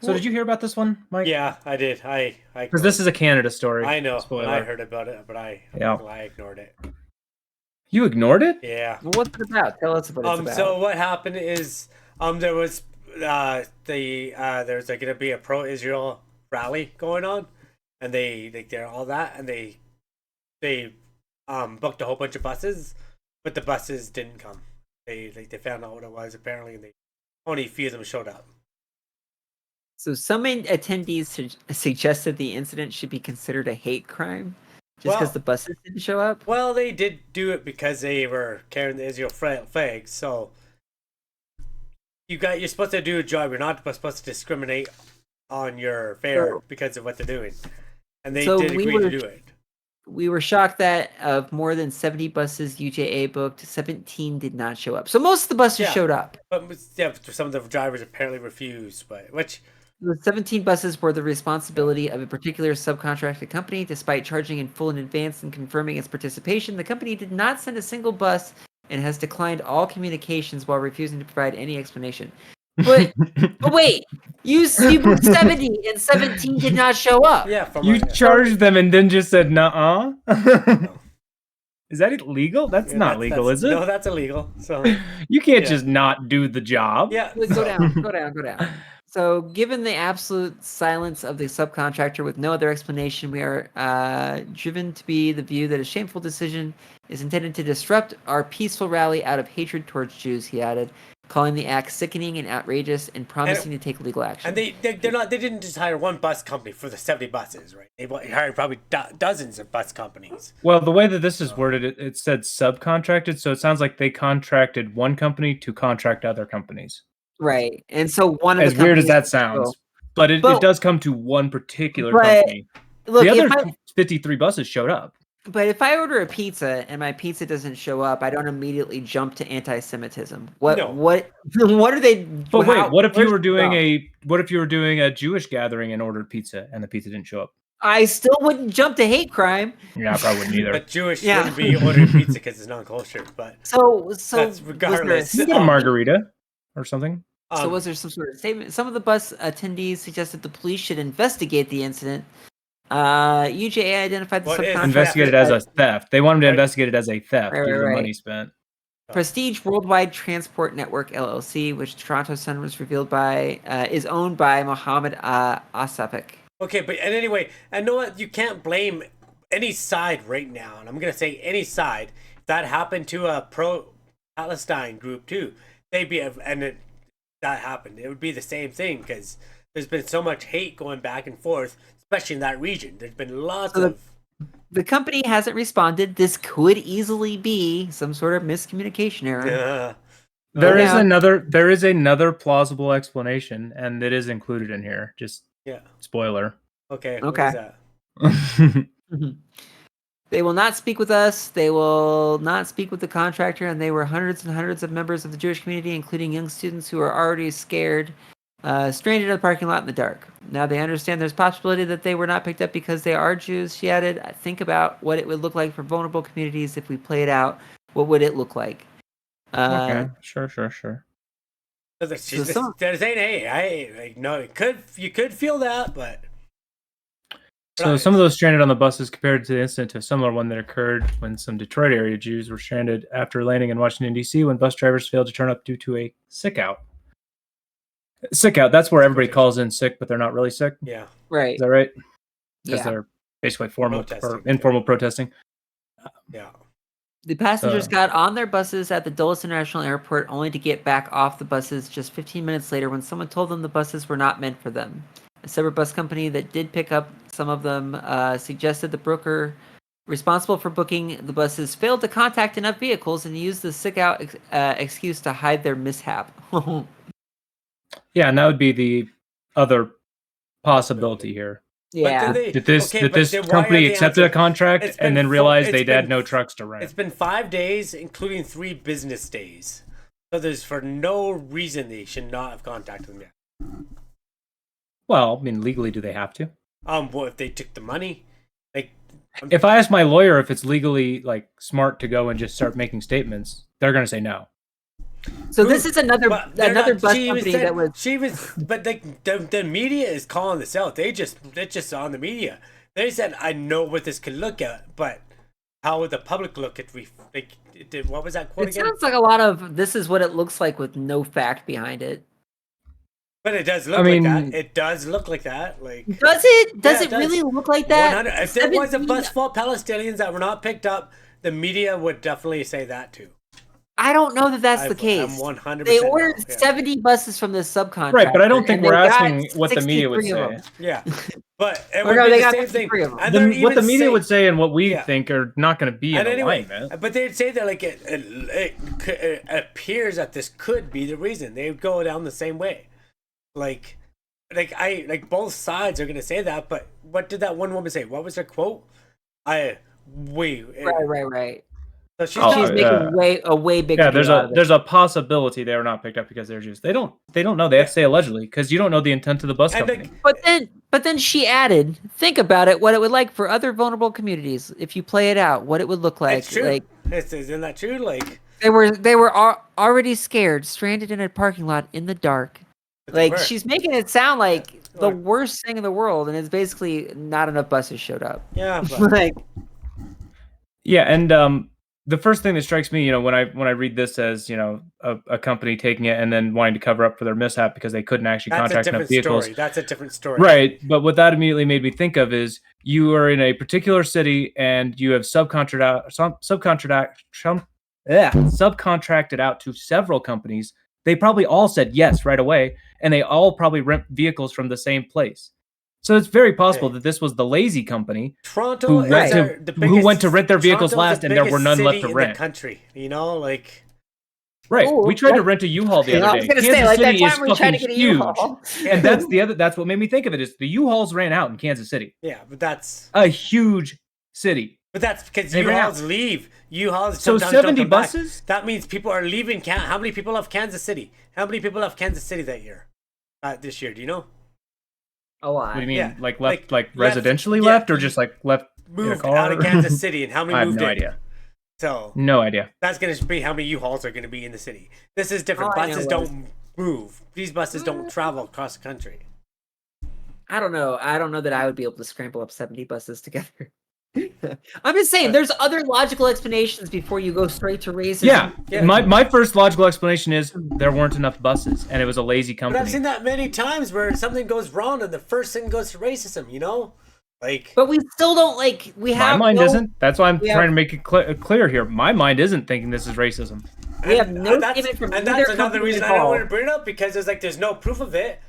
B: So did you hear about this one, Mike?
A: Yeah, I did. I
B: Because this is a Canada story.
A: I know.
B: Spoiler.
A: I heard about it, but I ignored it.
B: You ignored it?
A: Yeah.
C: Well, what's it about? Tell us what it's about.
A: So what happened is there was there's gonna be a pro-Israel rally going on, and they're all that, and they booked a whole bunch of buses, but the buses didn't come. They found out what it was apparently, and only a few of them showed up.
C: So some attendees suggested the incident should be considered a hate crime just because the buses didn't show up.
A: Well, they did do it because they were carrying the Israel flag. So you're supposed to do a job. You're not supposed to discriminate on your fare because of what they're doing, and they did agree to do it.
C: We were shocked that of more than 70 buses UJA booked, 17 did not show up. So most of the buses showed up.
A: But some of the drivers apparently refused.
C: The 17 buses were the responsibility of a particular subcontracted company. Despite charging in full in advance and confirming its participation, the company did not send a single bus and has declined all communications while refusing to provide any explanation. But wait, you booked 70 and 17 did not show up.
A: Yeah,
B: you charged them and then just said, "Nuh-uh." Is that illegal? That's not legal, is it?
A: No, that's illegal. So
B: you can't just not do the job.
A: Yeah,
C: go down. So, given the absolute silence of the subcontractor with no other explanation, we are driven to be the view that a shameful decision is intended to disrupt our peaceful rally out of hatred towards Jews, he added, calling the act sickening and outrageous and promising to take legal action.
A: And they didn't just hire one bus company for the 70 buses, right? They hired probably dozens of bus companies.
B: Well, the way that this is worded, it said subcontracted, so it sounds like they contracted one company to contract other companies.
C: Right, and so one of
B: as weird as that sounds, but it does come to one particular company.
C: Look,
B: the other 53 buses showed up.
C: But if I order a pizza and my pizza doesn't show up, I don't immediately jump to anti-Semitism. What are they?
B: But wait, what if you were doing a Jewish gathering and ordered pizza and the pizza didn't show up?
C: I still wouldn't jump to hate crime.
B: Yeah, I probably wouldn't either.
A: But Jewish wouldn't be ordering pizza because it's non-kosher. But
C: so
A: that's regardless.
B: You get a margarita or something.
C: So was there some sort of statement? Some of the bus attendees suggested the police should investigate the incident. UJA identified the subcontractor.
B: Investigate it as a theft. They wanted to investigate it as a theft due to the money spent.
C: Prestige Worldwide Transport Network LLC, which Toronto Sun was revealed by, is owned by Mohammed Asafik.
A: Okay, but anyway, I know what you can't blame any side right now, and I'm gonna say any side. If that happened to a pro-Palestine group too, that happened, it would be the same thing because there's been so much hate going back and forth, especially in that region. There's been lots of.
C: The company hasn't responded. This could easily be some sort of miscommunication error.
B: There is another plausible explanation, and it is included in here. Just spoiler.
A: Okay.
C: Okay.
A: What is that?
C: They will not speak with us. They will not speak with the contractor, and they were hundreds and hundreds of members of the Jewish community, including young students who are already scared, stranded in the parking lot in the dark. Now they understand there's a possibility that they were not picked up because they are Jews, she added. Think about what it would look like for vulnerable communities if we play it out. What would it look like?
B: Okay, sure.
A: They're saying, hey, you could feel that, but.
B: So some of those stranded on the buses compared to the incident to a similar one that occurred when some Detroit area Jews were stranded after landing in Washington, D.C. when bus drivers failed to turn up due to a sick out. Sick out, that's where everybody calls in sick, but they're not really sick.
A: Yeah.
C: Right.
B: Is that right? Because they're basically informal protesting.
A: Yeah.
C: The passengers got on their buses at the Dulles International Airport only to get back off the buses just 15 minutes later when someone told them the buses were not meant for them. A separate bus company that did pick up some of them suggested the broker responsible for booking the buses failed to contact enough vehicles and used the sick out excuse to hide their mishap.
B: Yeah, and that would be the other possibility here.
C: Yeah.
B: Did this company accepted a contract and then realized they had no trucks to rent?
A: It's been 5 days, including 3 business days. So there's for no reason they should not have contacted them yet.
B: Well, I mean, legally, do they have to?
A: Well, if they took the money,
B: if I ask my lawyer if it's legally smart to go and just start making statements, they're going to say no.
C: So this is another
A: But they're
C: bus
A: she
C: company
A: said-
C: that was.
A: She was, but like the media is calling this out. It's just on the media. They said, I know what this could look at, but how would the public look at what was that quote
C: It
A: again?
C: sounds like a lot of this is what it looks like with no fact behind it.
A: But it does look
B: I
A: like
B: mean-
A: that. It does look like that. Like
C: Does it? Does
A: Yeah,
C: it
A: it does.
C: really look like that?
A: 100 if there was a
C: 17
A: bus full of Palestinians that were not picked up, the media would definitely say that too.
C: I don't know that that's the case.
A: I'm 100%.
C: They ordered
A: yeah.
C: 70 buses from this subcontractor.
B: Right, but I don't think
C: and
B: we're
C: they got
B: asking what the media would
C: 63 of
B: say.
C: them.
A: Yeah, but it
C: Or
A: would
C: no,
A: be
C: they
A: the
C: got
A: same thing.
C: 53 of them.
A: And they're
B: What the
A: even
B: media
A: saying-
B: would say and what we
A: Yeah.
B: think are not going to be in
A: And anyway,
B: alignment.
A: but they'd say that like it appears that this could be the reason. They would go down the same way, like both sides are gonna say that. But what did that one woman say? What was her quote?
C: Right.
A: So she's
B: Oh,
C: She's
A: not,
C: making a way bigger.
B: Yeah,
C: deal out of it.
B: there's a possibility they were not picked up because they're Jews. They don't know. They have to say allegedly because you don't know the intent of the bus
A: and
B: company.
A: like,
C: But then she added, think about it, what it would like for other vulnerable communities if you play it out, what it would look like.
A: it's true.
C: Like
A: Isn't that true? Like
C: they were already scared, stranded in a parking lot in the dark.
A: they
C: Like
A: were.
C: she's making it sound like the
A: Or-
C: worst thing in the world, and it's basically not enough buses showed up.
A: yeah, but,
C: Like
B: Yeah, and the first thing that strikes me, when I read this as a company taking it and then wanting to cover up for their mishap because they couldn't actually
A: that's a
B: contract enough
A: different
B: vehicles.
A: story. That's a different story.
B: Right, but what that immediately made me think of is you are in a particular city and you have subcontracted out to several companies. They probably all said yes right away, and they all probably rent vehicles from the same place. So it's very possible
A: Okay.
B: that this was the lazy company
A: Toronto
B: who
A: is
B: went
A: the
B: went to rent their vehicles
A: Toronto's
B: last,
A: the
B: and there were
A: biggest
B: none left
A: city
B: to
A: in
B: rent.
A: the country, like
B: Right.
C: Ooh,
B: We tried to
C: what?
B: rent a U-Haul the other
C: I
B: day.
C: was gonna
B: Kansas
C: say, like that
B: City is
C: time we tried to
B: fucking
C: get a
B: huge.
C: U-Haul.
B: And that's what made me think of it is the U-Hauls ran out in Kansas City.
A: yeah, but that's
B: A huge city.
A: because
B: They ran
A: U-Hauls leave. U-Hauls
B: So
A: sometimes don't
B: 70
A: come back.
B: buses?
A: That means people are leaving. How many people left Kansas City? How many people left Kansas City that year? This year, do you know?
C: A lot.
B: What do you mean?
A: Yeah,
B: Like
A: like,
B: left
A: left-
B: residentially
A: yeah,
B: left or just like left in a
A: Moved
B: car?
A: out of Kansas City, and how many
B: I have
A: moved
B: no
A: in?
B: idea.
A: So
B: No idea.
A: that's going to be how many U-Hauls are going to be in the city. This is different.
C: Oh, I know
A: Buses
C: what
A: don't move. These buses don't travel across the country.
C: I don't know. I don't know that I would be able to scramble up 70 buses together. I'm just saying, there's other logical explanations before you go straight to racism.
B: Yeah.
A: Yeah.
B: My first logical explanation is there weren't enough buses and it was a lazy
A: But
B: company.
A: I've seen that many times where something goes wrong and the first thing goes to racism, Like,
C: But we still don't like. We
B: My
C: have
B: mind
C: no,
B: isn't. That's why I'm
C: we
B: trying
C: have-
B: to make it clear here. My mind isn't thinking this is racism.
C: We have
A: and
C: no
A: that's,
C: statement from
A: and
C: either
A: that's another
C: company
A: reason I don't
C: involved.
A: want to bring it up because it's like there's no proof of it.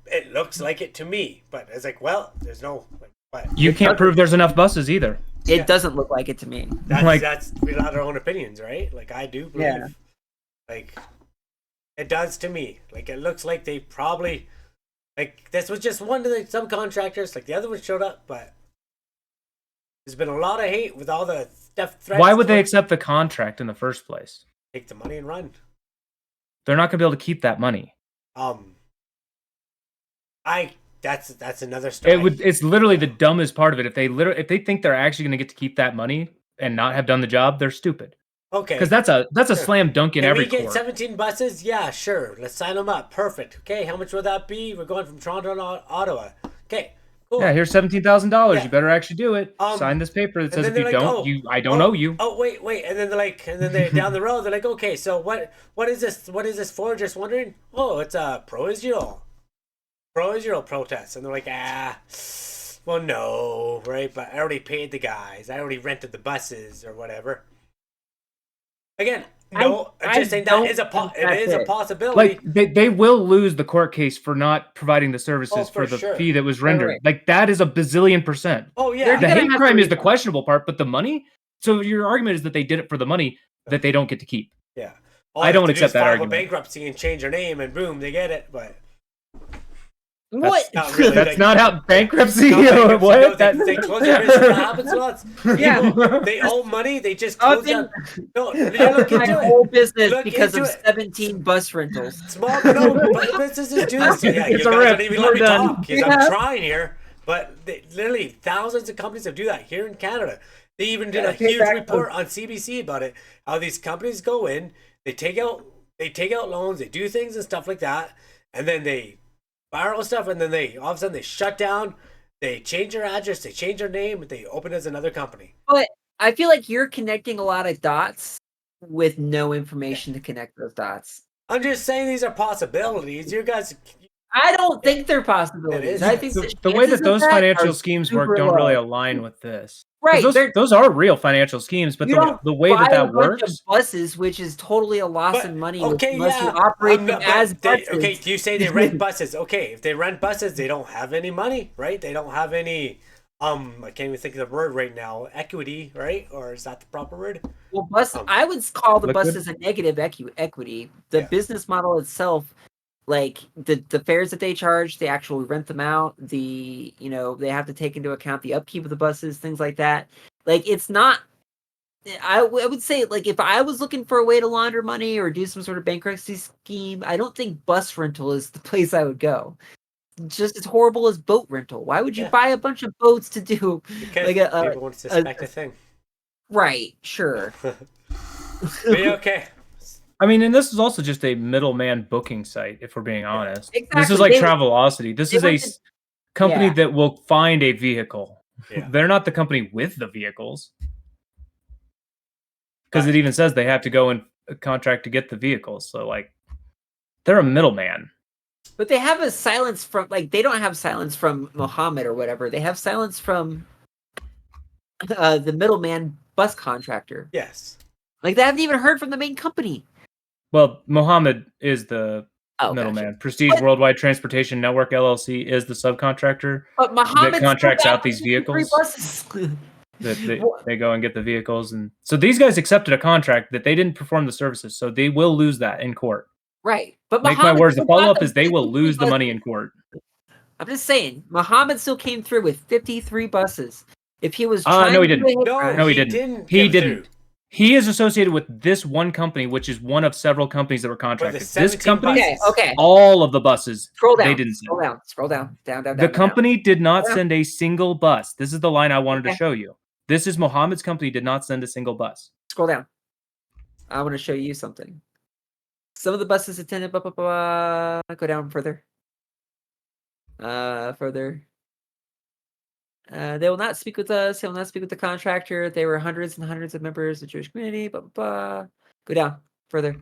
A: It looks like it to me, but it's like, well, there's no. But
B: You can't prove there's enough buses either.
C: It
A: Yeah.
C: doesn't look like it to me.
A: that's we have our own opinions, right? Like I do believe,
C: Yeah.
A: like it does to me. Like it looks like they probably, like this was just one of the subcontractors. Like the other one showed up, but there's been a lot of hate with all the stuff. Threats
B: Why would they
A: going-
B: accept the contract in the first place?
A: take the money and run?
B: They're not going to be able to keep that money.
A: That's another story.
B: It's literally the dumbest part of it. If they think they're actually going to get to keep that money and not have done the job, they're stupid.
A: Okay.
B: Because that's a
A: Sure.
B: slam dunk in
A: Can
B: every
A: we get
B: court.
A: 17 buses? Yeah, sure. Let's sign them up. Perfect. Okay, how much would that be? We're going from Toronto to Ottawa. Okay, cool.
B: Yeah, here's $17,000.
A: Yeah.
B: You better actually do it.
A: Um,
B: Sign this paper that
A: and
B: says
A: then
B: if you
A: they're like,
B: don't,
A: oh,
B: I don't owe you.
A: Oh, wait. And then they're down the road. They're like, okay, so what is this? What is this for? Just wondering. Oh, it's a pro-Israel protest. And they're like, well, no, right? But I already paid the guys. I already rented the buses or whatever. Again, no, I'm just saying that is a possibility.
B: Like they will lose the court case for not providing the services
A: for
B: for the
A: sure.
B: fee that was rendered.
C: Right.
B: Like that is a bazillion %.
A: Oh yeah,
C: They're
B: The
C: gonna
B: hate
C: have
B: crime
C: to
B: is the
C: refund.
B: questionable part, but the money. So your argument is that they did it for the money that they don't get to keep.
A: yeah. All
B: I
A: they have
B: don't
A: to do
B: accept
A: is
B: that
A: file a
B: argument.
A: bankruptcy and change their name, and boom, they get it. But
C: What?
A: not really.
B: That's
A: Like-
B: not how bankruptcy.
A: No, bankruptcy,
B: What?
A: no,
B: That-
A: they close their business. What happens lots?
C: Yeah.
A: People, they owe money. They just
C: Oh,
A: close
C: then-
A: down. No, you look
C: My
A: into
C: whole
A: it.
C: business
A: Look
C: because of
A: into it.
C: 17 bus rentals.
A: Small businesses do this. Yeah, you
B: It's
A: guys
B: a rip.
A: don't even let
B: We're
A: me
B: done.
A: talk because I'm trying here. But literally, thousands of companies have do that here in Canada. They even did a huge report on CBC about it. How these companies go in, they take out they take out loans, they do things and stuff like that, and then they borrow stuff, and then they all of a sudden they shut down, they change their address, they change their name, they open as another company.
C: But I feel like you're connecting a lot of dots with no information to connect those dots.
A: I'm just saying these are possibilities. You guys,
C: I don't think they're possibilities. I think
B: the way that those financial schemes work don't really align with this.
C: Right,
B: those are real financial schemes, but the way that works,
C: buses, which is totally a loss in money.
A: Okay,
C: unless
A: yeah,
C: you operate them as buses.
A: Okay, you say they rent buses. Okay, if they rent buses, they don't have any money, right? They don't have any. I can't even think of the word right now. Equity, right? Or is that the proper word?
C: Well, I would call the buses a negative equity. The business model itself, like the fares that they charge, they actually rent them out. They have to take into account the upkeep of the buses, things like that. Like, it's not. I would say, like, if I was looking for a way to launder money or do some sort of bankruptcy scheme, I don't think bus rental is the place I would go. Just as horrible as boat rental. Why would you buy a bunch of boats to do
A: because people would suspect a thing?
C: Right, sure.
A: Okay.
B: I mean, and this is also just a middleman booking site, if we're being honest.
C: Exactly.
B: This is like Travelocity. This is a company that will find a vehicle. Yeah. They're not the company with the vehicles. Because it even says they have to go and contract to get the vehicles. So, like, they're a middleman.
C: But they have a silence from, like, they don't have silence from Mohammed or whatever. They have silence from the middleman bus contractor.
A: Yes. Like,
C: they haven't even heard from the main company.
B: Well, Mohammed is the middleman. Gotcha. Prestige Worldwide Transportation Network, LLC, is the subcontractor that contracts out these vehicles. They go and get the vehicles. And so these guys accepted a contract that they didn't perform the services, so they will lose that in court.
C: Right. But
B: Make my words, the follow-up is they will lose the money in court.
C: I'm just saying, Mohammed still came through with 53 buses. If he was
B: no, he didn't. No, he didn't. He didn't. He is associated with this one company, which is one of several companies that were contracted. This company, all of the buses, they didn't send.
C: Scroll down.
B: The company did not send a single bus. This is the line I wanted to show you. This is Mohammed's company did not send a single bus.
C: Scroll down. I want to show you something. Some of the buses attended, go down further. Further. They will not speak with us. They will not speak with the contractor. They were hundreds and hundreds of members of the Jewish community. Go down further.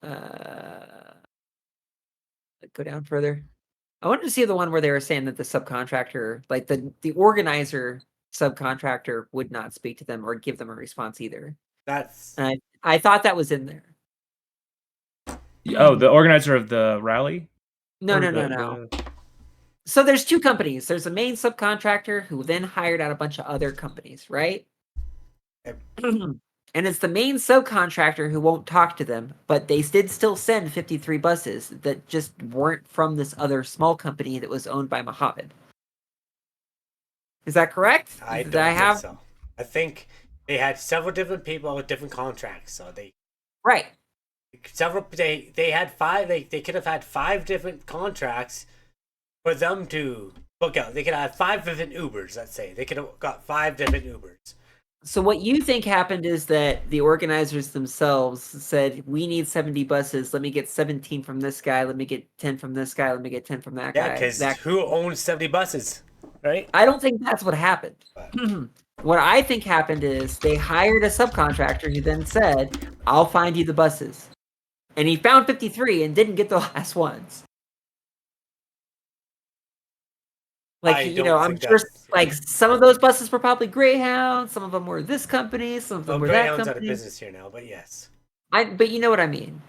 C: Go down further. I wanted to see the one where they were saying that the subcontractor, like the organizer subcontractor, would not speak to them or give them a response either. I thought that was in there.
B: Oh, the organizer of the rally?
C: No. So there's two companies. There's a main subcontractor who then hired out a bunch of other companies, right? And it's the main subcontractor who won't talk to them, but they did still send 53 buses that just weren't from this other small company that was owned by Mohammed. Is that correct?
A: I don't think so. I think they had several different people with different contracts, so they they had five. They could have had 5 different contracts for them to book out. They could have 5 different Ubers. Let's say they could have got 5 different Ubers.
C: So what you think happened is that the organizers themselves said, "We need 70 buses. Let me get 17 from this guy. Let me get 10 from this guy. Let me get 10 from that guy."
A: Yeah, because who owns 70 buses, right?
C: I don't think that's what happened. What I think happened is they hired a subcontractor who then said, "I'll find you the buses." And he found 53 and didn't get the last ones. Like, I'm sure, like, some of those buses were probably Greyhound, some of them were this company, some of them were that company.
A: Greyhound's out of business here now, but yes.
C: But you know what I mean.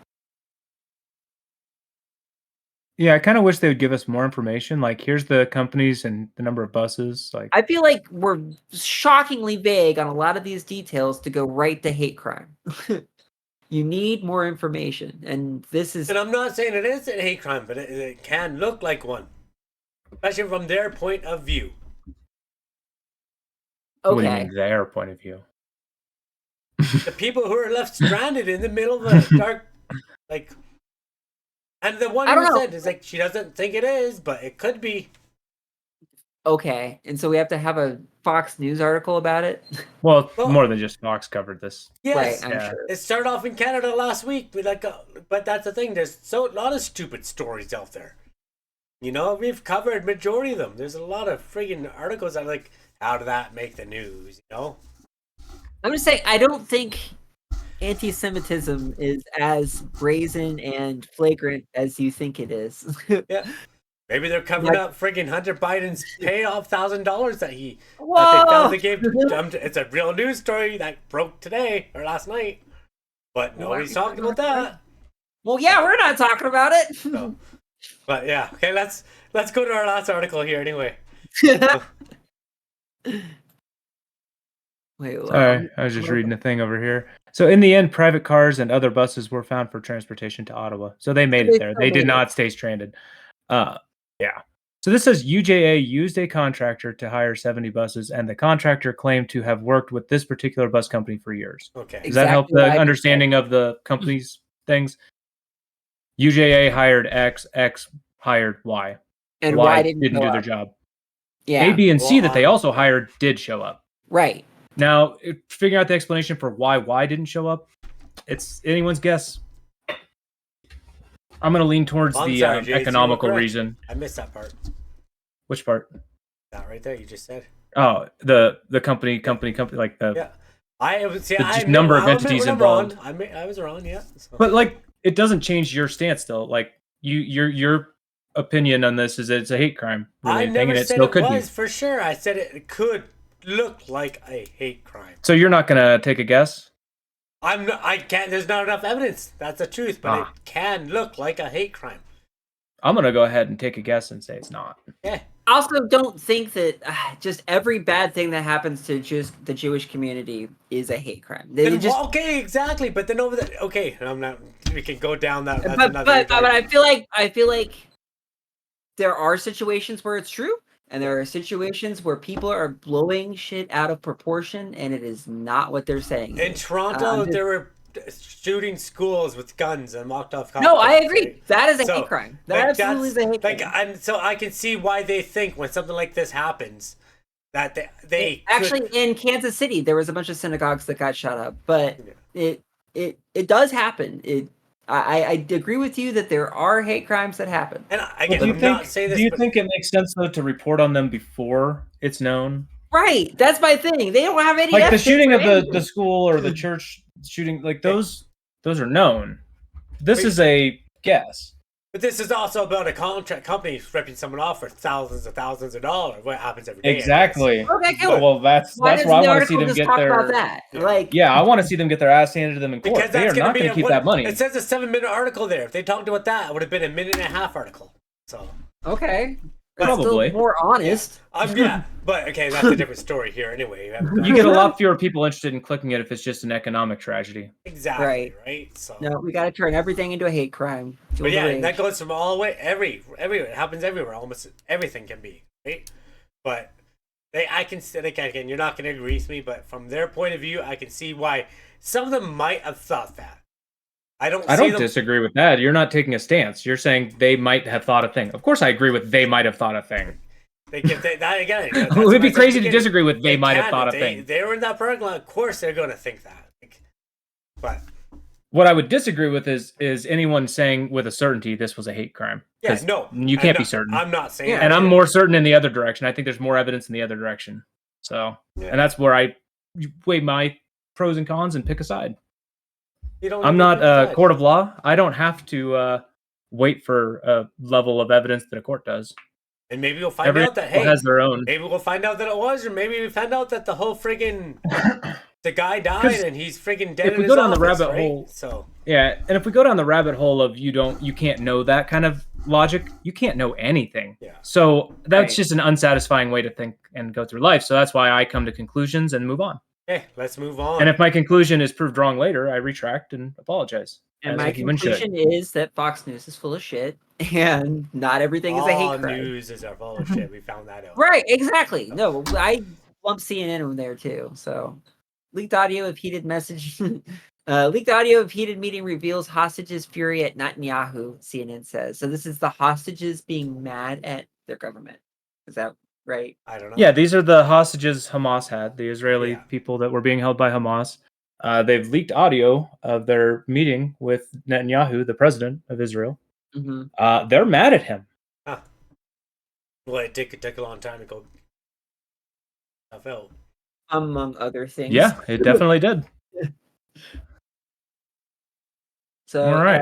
B: Yeah, I kind of wish they would give us more information. Like, here's the companies and the number of buses. Like,
C: I feel like we're shockingly vague on a lot of these details to go right to hate crime. You need more information, and this is...
A: And I'm not saying it is a hate crime, but it can look like one. Especially from their point of view.
B: Okay. What do you mean, their point of view?
A: The people who are left stranded in the middle of a dark, like... And the one who said is like, she doesn't think it is, but it could be.
C: Okay, and so we have to have a Fox News article about it.
B: Well,
A: Well-
B: more than just Fox covered this.
A: Yes,
C: I'm
B: Yeah.
C: sure.
A: it started off in Canada last week. But that's the thing. There's a lot of stupid stories out there. You know, we've covered majority of them. There's a lot of friggin' articles that are like, how did that make the news? You know.
C: I'm just saying, I don't think anti-Semitism is as brazen and flagrant as you think it is.
A: Yeah. Maybe they're covering up friggin' Hunter Biden's payoff $1,000 that they
C: Whoa!
A: found they gave. It's a real news story that broke today or last night, but nobody's talking about that.
C: Well, yeah, we're not talking about it.
A: So, but yeah, okay, let's go to our last article here anyway.
C: Wait,
B: Sorry, I was just reading a thing over here. So in the end, private cars and other buses were found for transportation to Ottawa. So they made it there. They did not stay stranded. Yeah. So this says UJA used a contractor to hire 70 buses, and the contractor claimed to have worked with this particular bus company for years.
A: Okay.
B: Does that help the understanding of the company's things? UJA hired X, X hired Y.
C: And
B: Y
C: didn't
B: do
C: show
B: their
C: up.
B: job.
C: Yeah,
B: A, B, and C
A: Well,
B: that they also hired did show up.
C: right.
B: Now, figuring out the explanation for why Y didn't show up, it's anyone's guess. I'm going to lean towards
A: I'm
B: the
A: sorry, Jay,
B: economical
A: you were correct.
B: reason.
A: I missed that part.
B: Which part?
A: That right there, you just said.
B: Oh, the company, like the.
A: Yeah. I was
B: just number of entities involved.
A: I was wrong, yeah. So.
B: But like, it doesn't change your stance, though. Like, your opinion on this is that it's a hate crime.
A: I
B: Really,
A: never
B: and it
A: said
B: still
A: it
B: could
A: was
B: be.
A: for sure. I said it could look like a hate crime.
B: So you're not gonna take a guess?
A: I can't. There's not enough evidence. That's the truth. But it can look like a hate crime.
B: I'm gonna go ahead and take a guess and say it's not.
A: Yeah.
C: Also, don't think that just every bad thing that happens to just the Jewish community is a hate crime.
A: Okay, exactly. But then over the okay, I'm not. We can go down that. That's
C: But I feel like there are situations where it's true, and there are situations where people are blowing shit out of proportion, and it is not what they're saying.
A: In Toronto, there were shooting schools with guns and mocked off cops.
C: No, I agree.
A: Right?
C: That is a hate crime. That absolutely is a hate crime.
A: And so I can see why they think when something like this happens that they
C: actually in Kansas City there was a bunch of synagogues that got shut up, but it does happen. I agree with you that there are hate crimes that happen.
A: And again, I'm not saying this.
B: Do you think it makes sense though to report on them before it's known?
C: Right, that's my thing. They don't have any
B: like the shooting of the school or the church shooting. Like those are known. This is a guess.
A: But this is also about a contract company ripping someone off for thousands of dollars. What happens every day?
B: Exactly.
C: Okay, cool.
B: Well, that's why I want to see them get their.
C: About that? Like,
B: yeah, I want to see them get their ass handed to them in court.
A: Because
B: they are not going to keep that money.
A: It says a 7-minute article there. If they talked about that, it would have been a 1.5-minute article. So
C: okay.
B: Probably
C: still more honest.
A: Yeah, but okay, that's a different story here. Anyway,
B: you get a lot fewer people interested in clicking it if it's just an economic tragedy.
A: Exactly. Right. So
C: no, we got to turn everything into a hate crime.
A: But yeah, and that goes from all the way everywhere. It happens everywhere. Almost everything can be right. But I can say again, you're not going to agree with me, but from their point of view, I can see why some of them might have thought that. I don't
B: disagree with that. You're not taking a stance. You're saying they might have thought a thing. Of course, I agree with they might have thought a thing.
A: It
B: would be crazy to disagree with they might have thought a thing.
A: They were in that parking lot. Of course, they're going to think that. But
B: what I would disagree with is anyone saying with a certainty this was a hate crime.
A: Yeah, no,
B: you can't be certain.
A: I'm not saying that.
B: And I'm more certain in the other direction. I think there's more evidence in the other direction. So, and that's where I weigh my pros and cons and pick a side. I'm not a court of law. I don't have to wait for a level of evidence that a court does.
A: And maybe we'll find out that
B: has their own.
A: Maybe we'll find out that it was, or maybe we find out that the whole friggin' the guy died and he's friggin' dead.
B: If we go down the rabbit hole,
A: so
B: yeah, and if we go down the rabbit hole of you can't know that kind of logic, you can't know anything.
A: Yeah.
B: So that's just an unsatisfying way to think and go through life. So that's why I come to conclusions and move on.
A: Okay, let's move on.
B: And if my conclusion is proved wrong later, I retract and apologize.
C: And my conclusion is that Fox News is full of shit, and not everything is a hate crime.
A: All news is full of shit. We found that out.
C: Right, exactly. No, I lump CNN in there too. So, leaked audio of heated message. Leaked audio of heated meeting reveals hostages' fury at Netanyahu. CNN says. So this is the hostages being mad at their government. Is that right?
A: I don't know.
B: Yeah, these are the hostages Hamas had, the Israeli
A: Yeah.
B: people that were being held by Hamas. They've leaked audio of their meeting with Netanyahu, the president of Israel.
C: Mm-hmm.
B: They're mad at him.
A: Huh. Well, it took a long time to go stuff out.
C: Among other things.
B: Yeah, it definitely did.
C: So,
B: All right.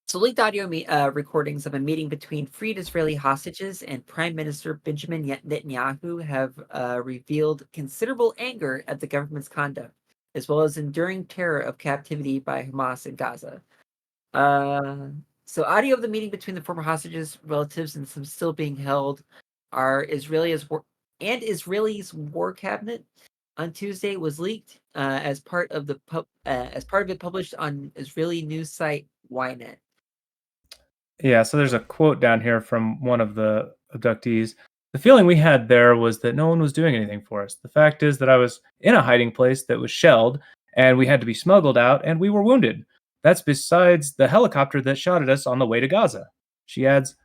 C: So leaked audio recordings of a meeting between freed Israeli hostages and Prime Minister Benjamin Netanyahu have revealed considerable anger at the government's conduct, as well as enduring terror of captivity by Hamas in Gaza. So audio of the meeting between the former hostages, relatives, and some still being held are Israelis war cabinet on Tuesday was leaked as part of it published on Israeli news site Ynet.
B: Yeah, so there's a quote down here from one of the abductees. The feeling we had there was that no one was doing anything for us. The fact is that I was in a hiding place that was shelled, and we had to be smuggled out, and we were wounded. That's besides the helicopter that shot at us on the way to Gaza. She adds,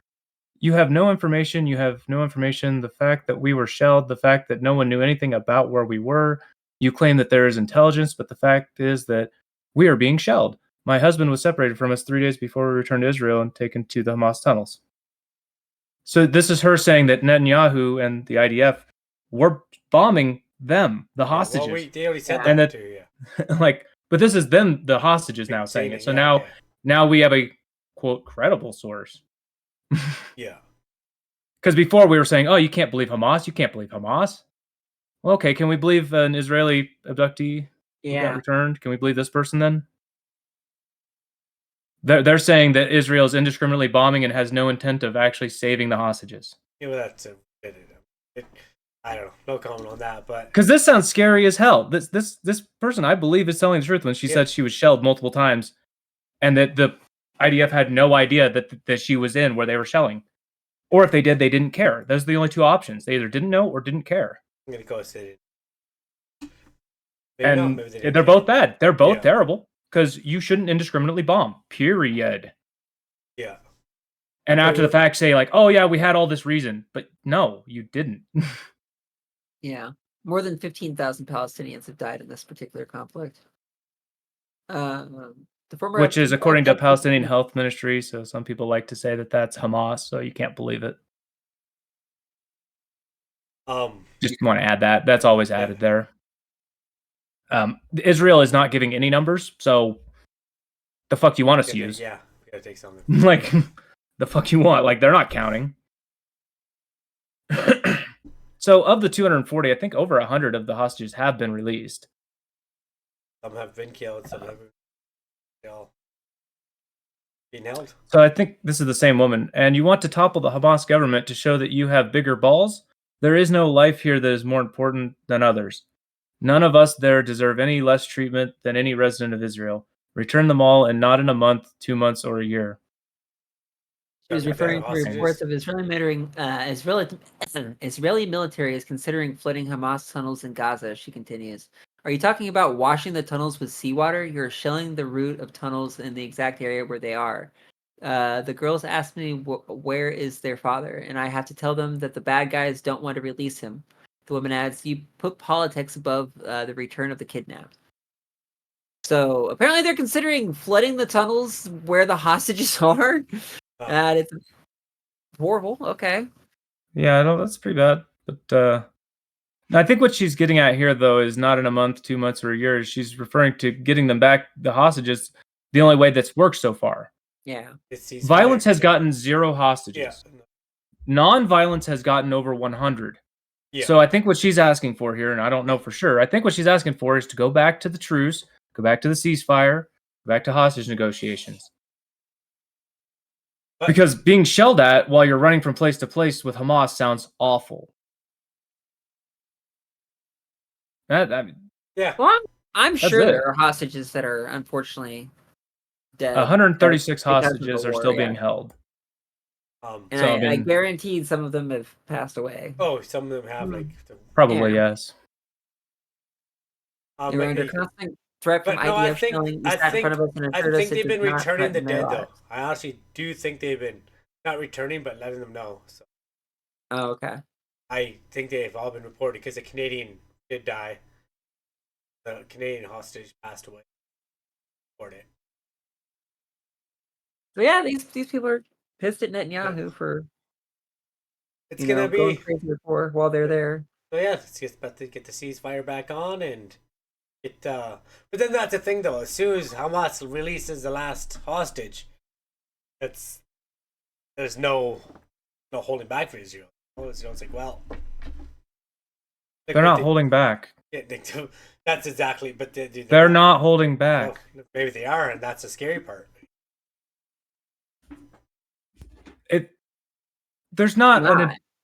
B: you have no information. The fact that we were shelled, the fact that no one knew anything about where we were. You claim that there is intelligence, but the fact is that we are being shelled. My husband was separated from us 3 days before we returned to Israel and taken to the Hamas tunnels. So this is her saying that Netanyahu and the IDF were bombing them, the hostages.
A: Well, they already said
B: And
A: that
B: that-
A: too, yeah.
B: Like, but this is them, the hostages, now saying it. So now we have a quote credible source.
A: Yeah.
B: Because before we were saying, oh, you can't believe Hamas. You can't believe Hamas. Well, okay, can we believe an Israeli abductee who got returned? Can we believe this person then? They're saying that Israel is indiscriminately bombing and has no intent of actually saving the hostages.
A: Yeah, well, that's I don't know. No comment on that, but
B: because this sounds scary as hell. This person, I believe, is telling the truth when she said she was shelled multiple times, and that the IDF had no idea that she was in where they were shelling, or if they did, they didn't care. Those are the only two options. They either didn't know or didn't care.
A: I'm gonna go say it.
B: And they're both bad. They're both terrible because you shouldn't indiscriminately bomb. Period.
A: Yeah.
B: And after the fact, say like, "Oh yeah, we had all this reason," but no, you didn't.
C: Yeah, more than 15,000 Palestinians have died in this particular conflict.
B: Which is according to Palestinian Health Ministry. So some people like to say that that's Hamas. So you can't believe it. Just want to add that. That's always added there. Israel is not giving any numbers. So the fuck you want us to use?
A: Yeah, we gotta take something.
B: Like the fuck you want? Like they're not counting. So of the 240, I think over 100 of the hostages have been released.
A: Some have been killed. Some have been held.
B: So I think this is the same woman. And you want to topple the Hamas government to show that you have bigger balls? There is no life here that is more important than others. None of us there deserve any less treatment than any resident of Israel. Return them all, and not in a month, 2 months, or a year.
C: She was referring to reports of Israeli military is considering flooding Hamas tunnels in Gaza. She continues. Are you talking about washing the tunnels with seawater? You're shelling the route of tunnels in the exact area where they are. The girls asked me where is their father, and I have to tell them that the bad guys don't want to release him. The woman adds, you put politics above the return of the kidnapped. So apparently they're considering flooding the tunnels where the hostages are. It's horrible. Okay.
B: Yeah, I know that's pretty bad. But I think what she's getting at here, though, is not in a month, 2 months, or a year. She's referring to getting them back, the hostages, the only way that's worked so far.
C: Yeah.
B: Violence has gotten 0 hostages.
A: Yeah.
B: Non-violence has gotten over 100.
A: Yeah.
B: So I think what she's asking for here, and I don't know for sure, I think what she's asking for is to go back to the truce, go back to the ceasefire, go back to hostage negotiations. Because being shelled at while you're running from place to place with Hamas sounds awful.
A: Yeah.
C: Well, I'm sure there are hostages that are unfortunately dead.
B: 136 hostages are still being held.
C: And so, I guaranteed some of them have passed away.
A: Oh, some of them have
B: probably yes.
C: They were under constant threat from IDF shelling.
A: I think they've been returning the dead, though. I actually do think they've been not returning, but letting them know. So.
C: Oh, okay.
A: I think they've all been reported because a Canadian did die. The Canadian hostage passed away. Reported.
C: So yeah, these people are pissed at Netanyahu for
A: It's gonna
C: going
A: be
C: crazy while they're there.
A: so yeah. It's just about to get the ceasefire back on and it. But then that's the thing though. As soon as Hamas releases the last hostage, there's no holding back for Israel. Israel's like, well,
B: They're not holding back.
A: That's exactly. But
B: they're not holding back.
A: Well, maybe they are, and that's the scary part.
B: There's not.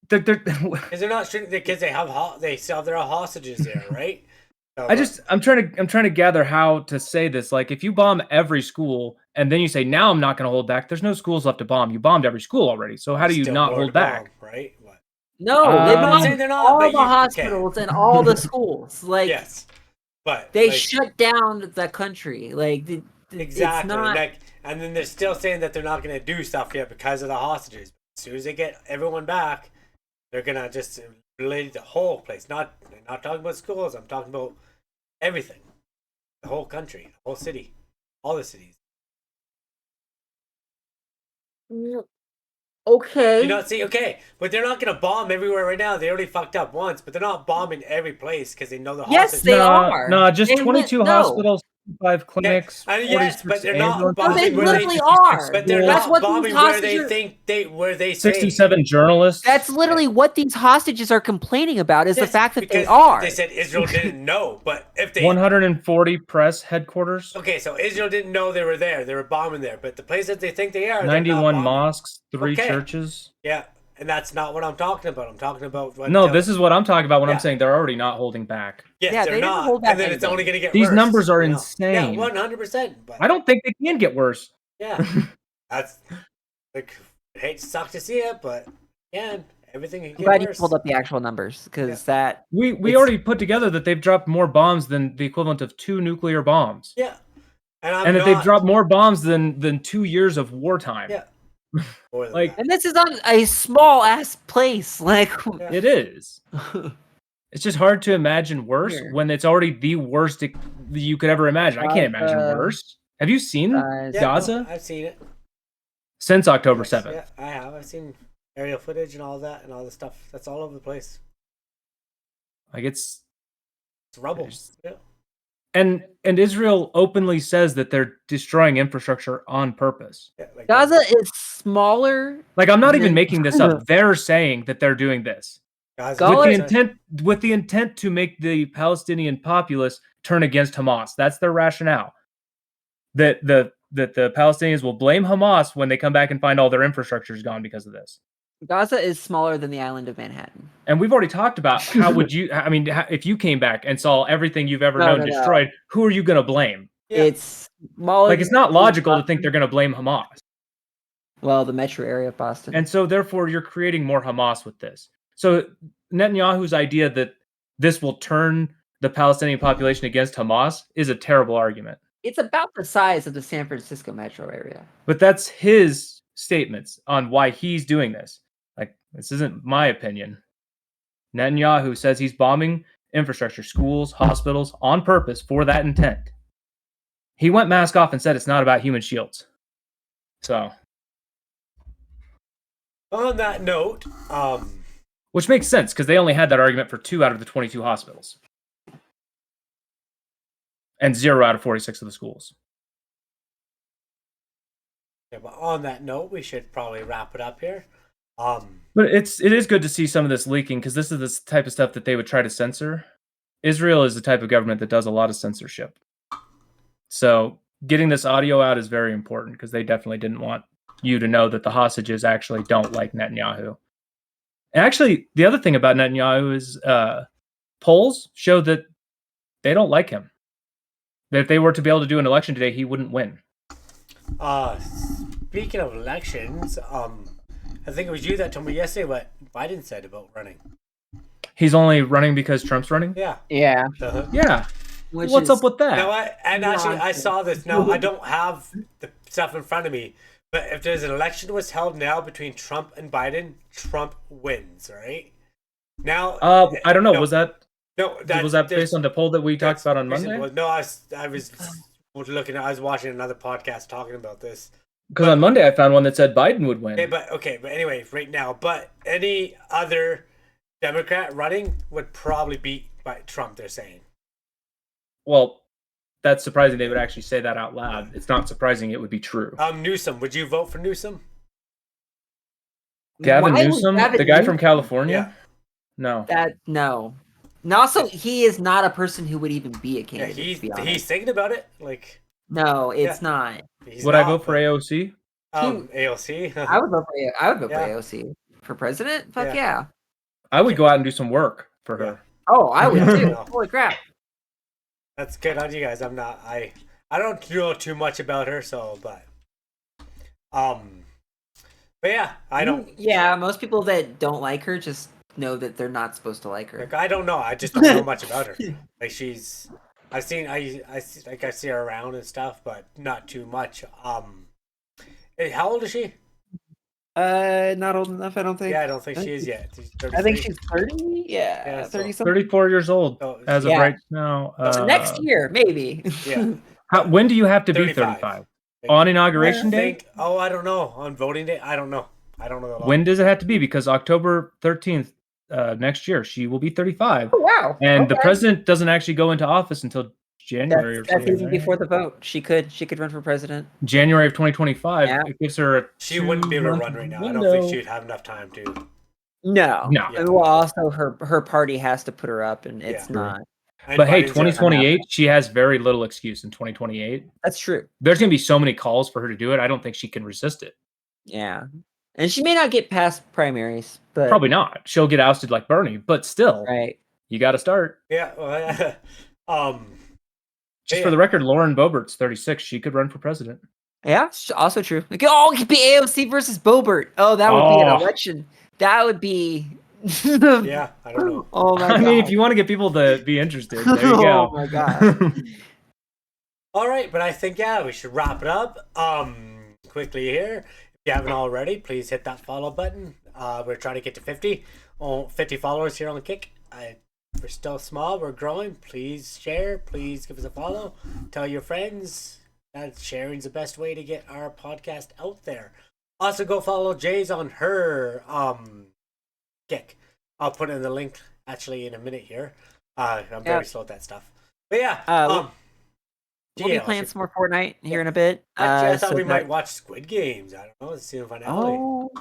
A: Because they're not shooting because they still have their hostages there, right? So,
B: I'm trying to gather how to say this. Like, if you bomb every school and then you say now I'm not going to hold back, there's no schools left to bomb. You bombed every school already, so how do you not hold back?
A: Right? What?
C: No, they bombed
A: they're not,
C: all the hospitals and all the schools. Like,
A: yes, but
C: they shut down the country. Like,
A: exactly.
C: It's not...
A: and then they're still saying that they're not going to do stuff yet because of the hostages. As soon as they get everyone back, they're gonna just relate the whole place. Not talking about schools. I'm talking about everything, the whole country, the whole city, all the cities.
C: Okay.
A: You know, see, okay, but they're not gonna bomb everywhere right now. They already fucked up once, but they're not bombing every place because they know the hostages.
C: Yes, they are.
B: No, just 22 hospitals, 5 clinics.
A: Yes, but they're not bombing.
C: They literally are.
A: But they're not bombing where they think where they say
B: 67 journalists.
C: That's literally what these hostages are complaining about. Is the fact that they
A: because
C: are.
A: They said Israel didn't know, but if they
B: 140 press headquarters.
A: Okay, so Israel didn't know they were there. They were bombing there, but the places they think they are,
B: 91 mosques, 3 churches.
A: Yeah, and that's not what I'm talking about. I'm talking about
B: this is what I'm talking about when I'm saying they're already not holding back.
A: Yes, they're not.
C: Hold back
A: and then it's only going to get
B: These
A: worse.
B: numbers are insane.
A: Yeah, 100%. But
B: I don't think they can get worse.
A: Yeah, that's like I hate to suck to see it, but yeah, everything can get
C: glad
A: worse.
C: You pulled up the actual numbers because that
B: we already put together that they've dropped more bombs than the equivalent of 2 nuclear bombs.
A: Yeah,
B: and that they've dropped more bombs than 2 years of wartime.
A: Yeah.
B: Like,
C: and this is on a small ass place. Like,
B: it is. It's just hard to imagine worse when it's already the worst you could ever imagine. I can't imagine worse. Have you seen Gaza?
A: I've seen it
B: since October 7th.
A: Yeah, I have. I've seen aerial footage and all that and all the stuff. That's all over the place.
B: Like it's
A: rubble. Yeah.
B: And Israel openly says that they're destroying infrastructure on purpose.
A: Yeah,
C: Gaza is smaller.
B: Like, I'm not even making this up. They're saying that they're doing this with the intent to make the Palestinian populace turn against Hamas. That's their rationale. That the Palestinians will blame Hamas when they come back and find all their infrastructure is gone because of this.
C: Gaza is smaller than the island of Manhattan.
B: And we've already talked about how would you, I mean, if you came back and saw everything you've ever known destroyed, who are you going to blame?
C: Yeah. It's smaller.
B: Like, it's not logical to think they're going to blame Hamas.
C: Well, the metro area of Boston.
B: And so therefore you're creating more Hamas with this. So Netanyahu's idea that this will turn the Palestinian population against Hamas is a terrible argument.
C: It's about the size of the San Francisco metro area.
B: But that's his statements on why he's doing this. Like, this isn't my opinion. Netanyahu says he's bombing infrastructure, schools, hospitals on purpose for that intent. He went mask off and said it's not about human shields. So,
A: on that note,
B: which makes sense because they only had that argument for 2 out of the 22 hospitals. And 0 out of 46 of the schools.
A: Yeah, but on that note, we should probably wrap it up here.
B: But it is good to see some of this leaking because this is the type of stuff that they would try to censor. Israel is the type of government that does a lot of censorship. So getting this audio out is very important because they definitely didn't want you to know that the hostages actually don't like Netanyahu. And actually, the other thing about Netanyahu is polls show that they don't like him. That if they were to be able to do an election today, he wouldn't win.
A: Speaking of elections, I think it was you that told me yesterday what Biden said about running.
B: He's only running because Trump's running?
A: Yeah.
C: Yeah.
B: Yeah. What's up with that?
A: No, I saw this. Now, I don't have the stuff in front of me, But if there's an election was held now between Trump and Biden, Trump wins, right? Now,
B: I don't know.
A: no,
B: Was that
A: was
B: based on the poll that we talked about on Monday?
A: No, I was looking. I was watching another podcast talking about this.
B: Because on Monday I found one that said Biden would win.
A: Okay, but anyway, right now, but any other Democrat running would probably beat by Trump. They're saying.
B: Well, that's surprising. They would actually say that out loud. It's not surprising. It would be true.
A: Newsom, would you vote for Newsom?
B: Gavin Newsom, the guy from California.
A: Yeah.
C: No. And also, he is not a person who would even be a candidate.
A: He's thinking about it. Like,
C: no, it's not.
B: Would I vote for AOC?
A: AOC.
C: I would vote for AOC for president. Fuck yeah.
B: I would go out and do some work for her.
C: Oh, I would too. Holy crap.
A: That's good on you guys. I don't know too much about her, but yeah, I don't.
C: Yeah, most people that don't like her just know that they're not supposed to like her.
A: Like, I don't know. I just don't know much about her. Like I see her around and stuff, but not too much. How old is she?
C: Not old enough, I don't think.
A: Yeah, I don't think she is yet.
C: I think she's 30. Yeah, 30 something.
B: 34 years old as of right now.
C: Next year, maybe.
A: Yeah.
B: When do you have to be 35? On inauguration day?
A: I don't know. On voting day? I don't know.
B: When does it have to be? Because October 13th next year, she will be 35.
C: Oh, wow.
B: And the president doesn't actually go into office until January.
C: That's even before the vote. She could run for president.
B: January of 2025. Yeah. It gives her
A: she wouldn't be able to run right now. Window. I don't think she'd have enough time to.
C: No.
A: Yeah.
C: Well, also her party has to put her up, and it's not.
B: But hey, 2028, she has very little excuse in 2028.
C: That's true.
B: There's going to be so many calls for her to do it. I don't think she can resist it.
C: Yeah. And she may not get past primaries, but
B: probably not. She'll get ousted like Bernie, but still,
C: right?
B: You got to start.
A: Yeah.
B: Just for the record, Lauren Boebert's 36. She could run for president.
C: Yeah, also true. It could be AOC versus Boebert. Oh, that would be an election. That would be.
A: Yeah, I don't know.
C: Oh my God.
B: I mean, if you want to get people to be interested, there you go.
C: Oh my God.
A: All right, but I think we should wrap it up. Quickly here. If you haven't already, please hit that follow button. We're trying to get to 50 followers here on Kick. We're still small. We're growing. Please share. Please give us a follow. Tell your friends. That sharing's the best way to get our podcast out there. Also, go follow Jay's on her Kick. I'll put in the link actually in a minute here. I'm very slow at that stuff. But yeah.
C: We'll be playing some more Fortnite here in a bit.
A: Actually, I thought we might watch Squid Games. I don't know. It's season finale.
C: Oh.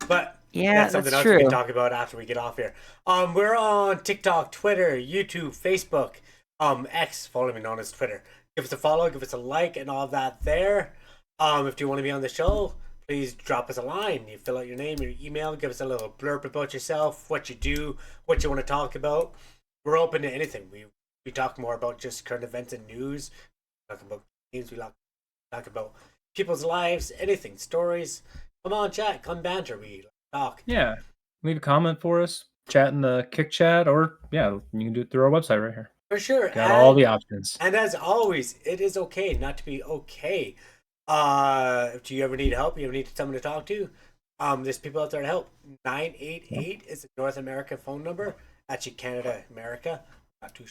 A: But
C: yeah,
A: that's something else we can talk about after we get off here. We're on TikTok, Twitter, YouTube, Facebook, X, formerly known as Twitter. Give us a follow, give us a like, and all of that there. If you want to be on the show, please drop us a line. You fill out your name, your email, give us a little blurb about yourself, what you do, what you want to talk about. We're open to anything. We talk more about just current events and news. We talk about games. We talk about people's lives, anything, stories. Come on, chat. Come banter. We talk.
B: Yeah. Leave a comment for us. Chat in the Kick chat, or you can do it through our website right here.
A: For sure.
B: Got all the options.
A: And as always, it is okay not to be okay. If you ever need help, you ever need someone to talk to, there's people out there to help. 988 is the North America phone number. Actually, Canada, America. Not too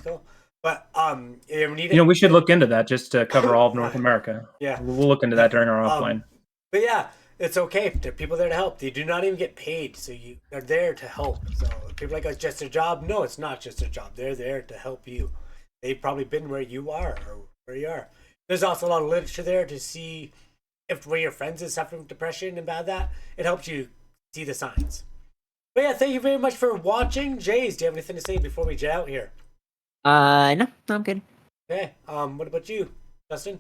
A: sure. But if you ever need it,
B: we should look into that just to cover all of North America.
A: Yeah.
B: We'll look into that during our offline.
A: But yeah, it's okay. There are people there to help. They do not even get paid, so they're there to help. So people like, it's just their job. No, it's not just their job. They're there to help you. They've probably been where you are or where you are. There's also a lot of literature there to see if one of your friends is suffering from depression and bad that. It helps you see the signs. But yeah, thank you very much for watching. Jays, do you have anything to say before we jet out here?
C: No, I'm good.
A: Okay. What about you, Justin?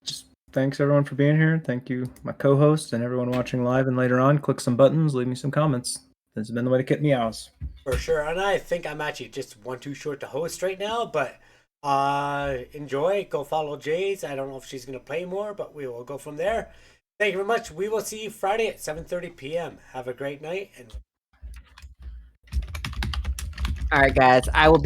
B: Just thanks everyone for being here. Thank you, my co-host, and everyone watching live and later on. Click some buttons, leave me some comments. This has been the way to get meows.
A: For sure. And I think I'm actually just one too short to host right now, but enjoy. Go follow Jays. I don't know if she's going to play more, but we will go from there. Thank you very much. We will see you Friday at 7:30 p.m. Have a great night. And
C: all right, guys. I will be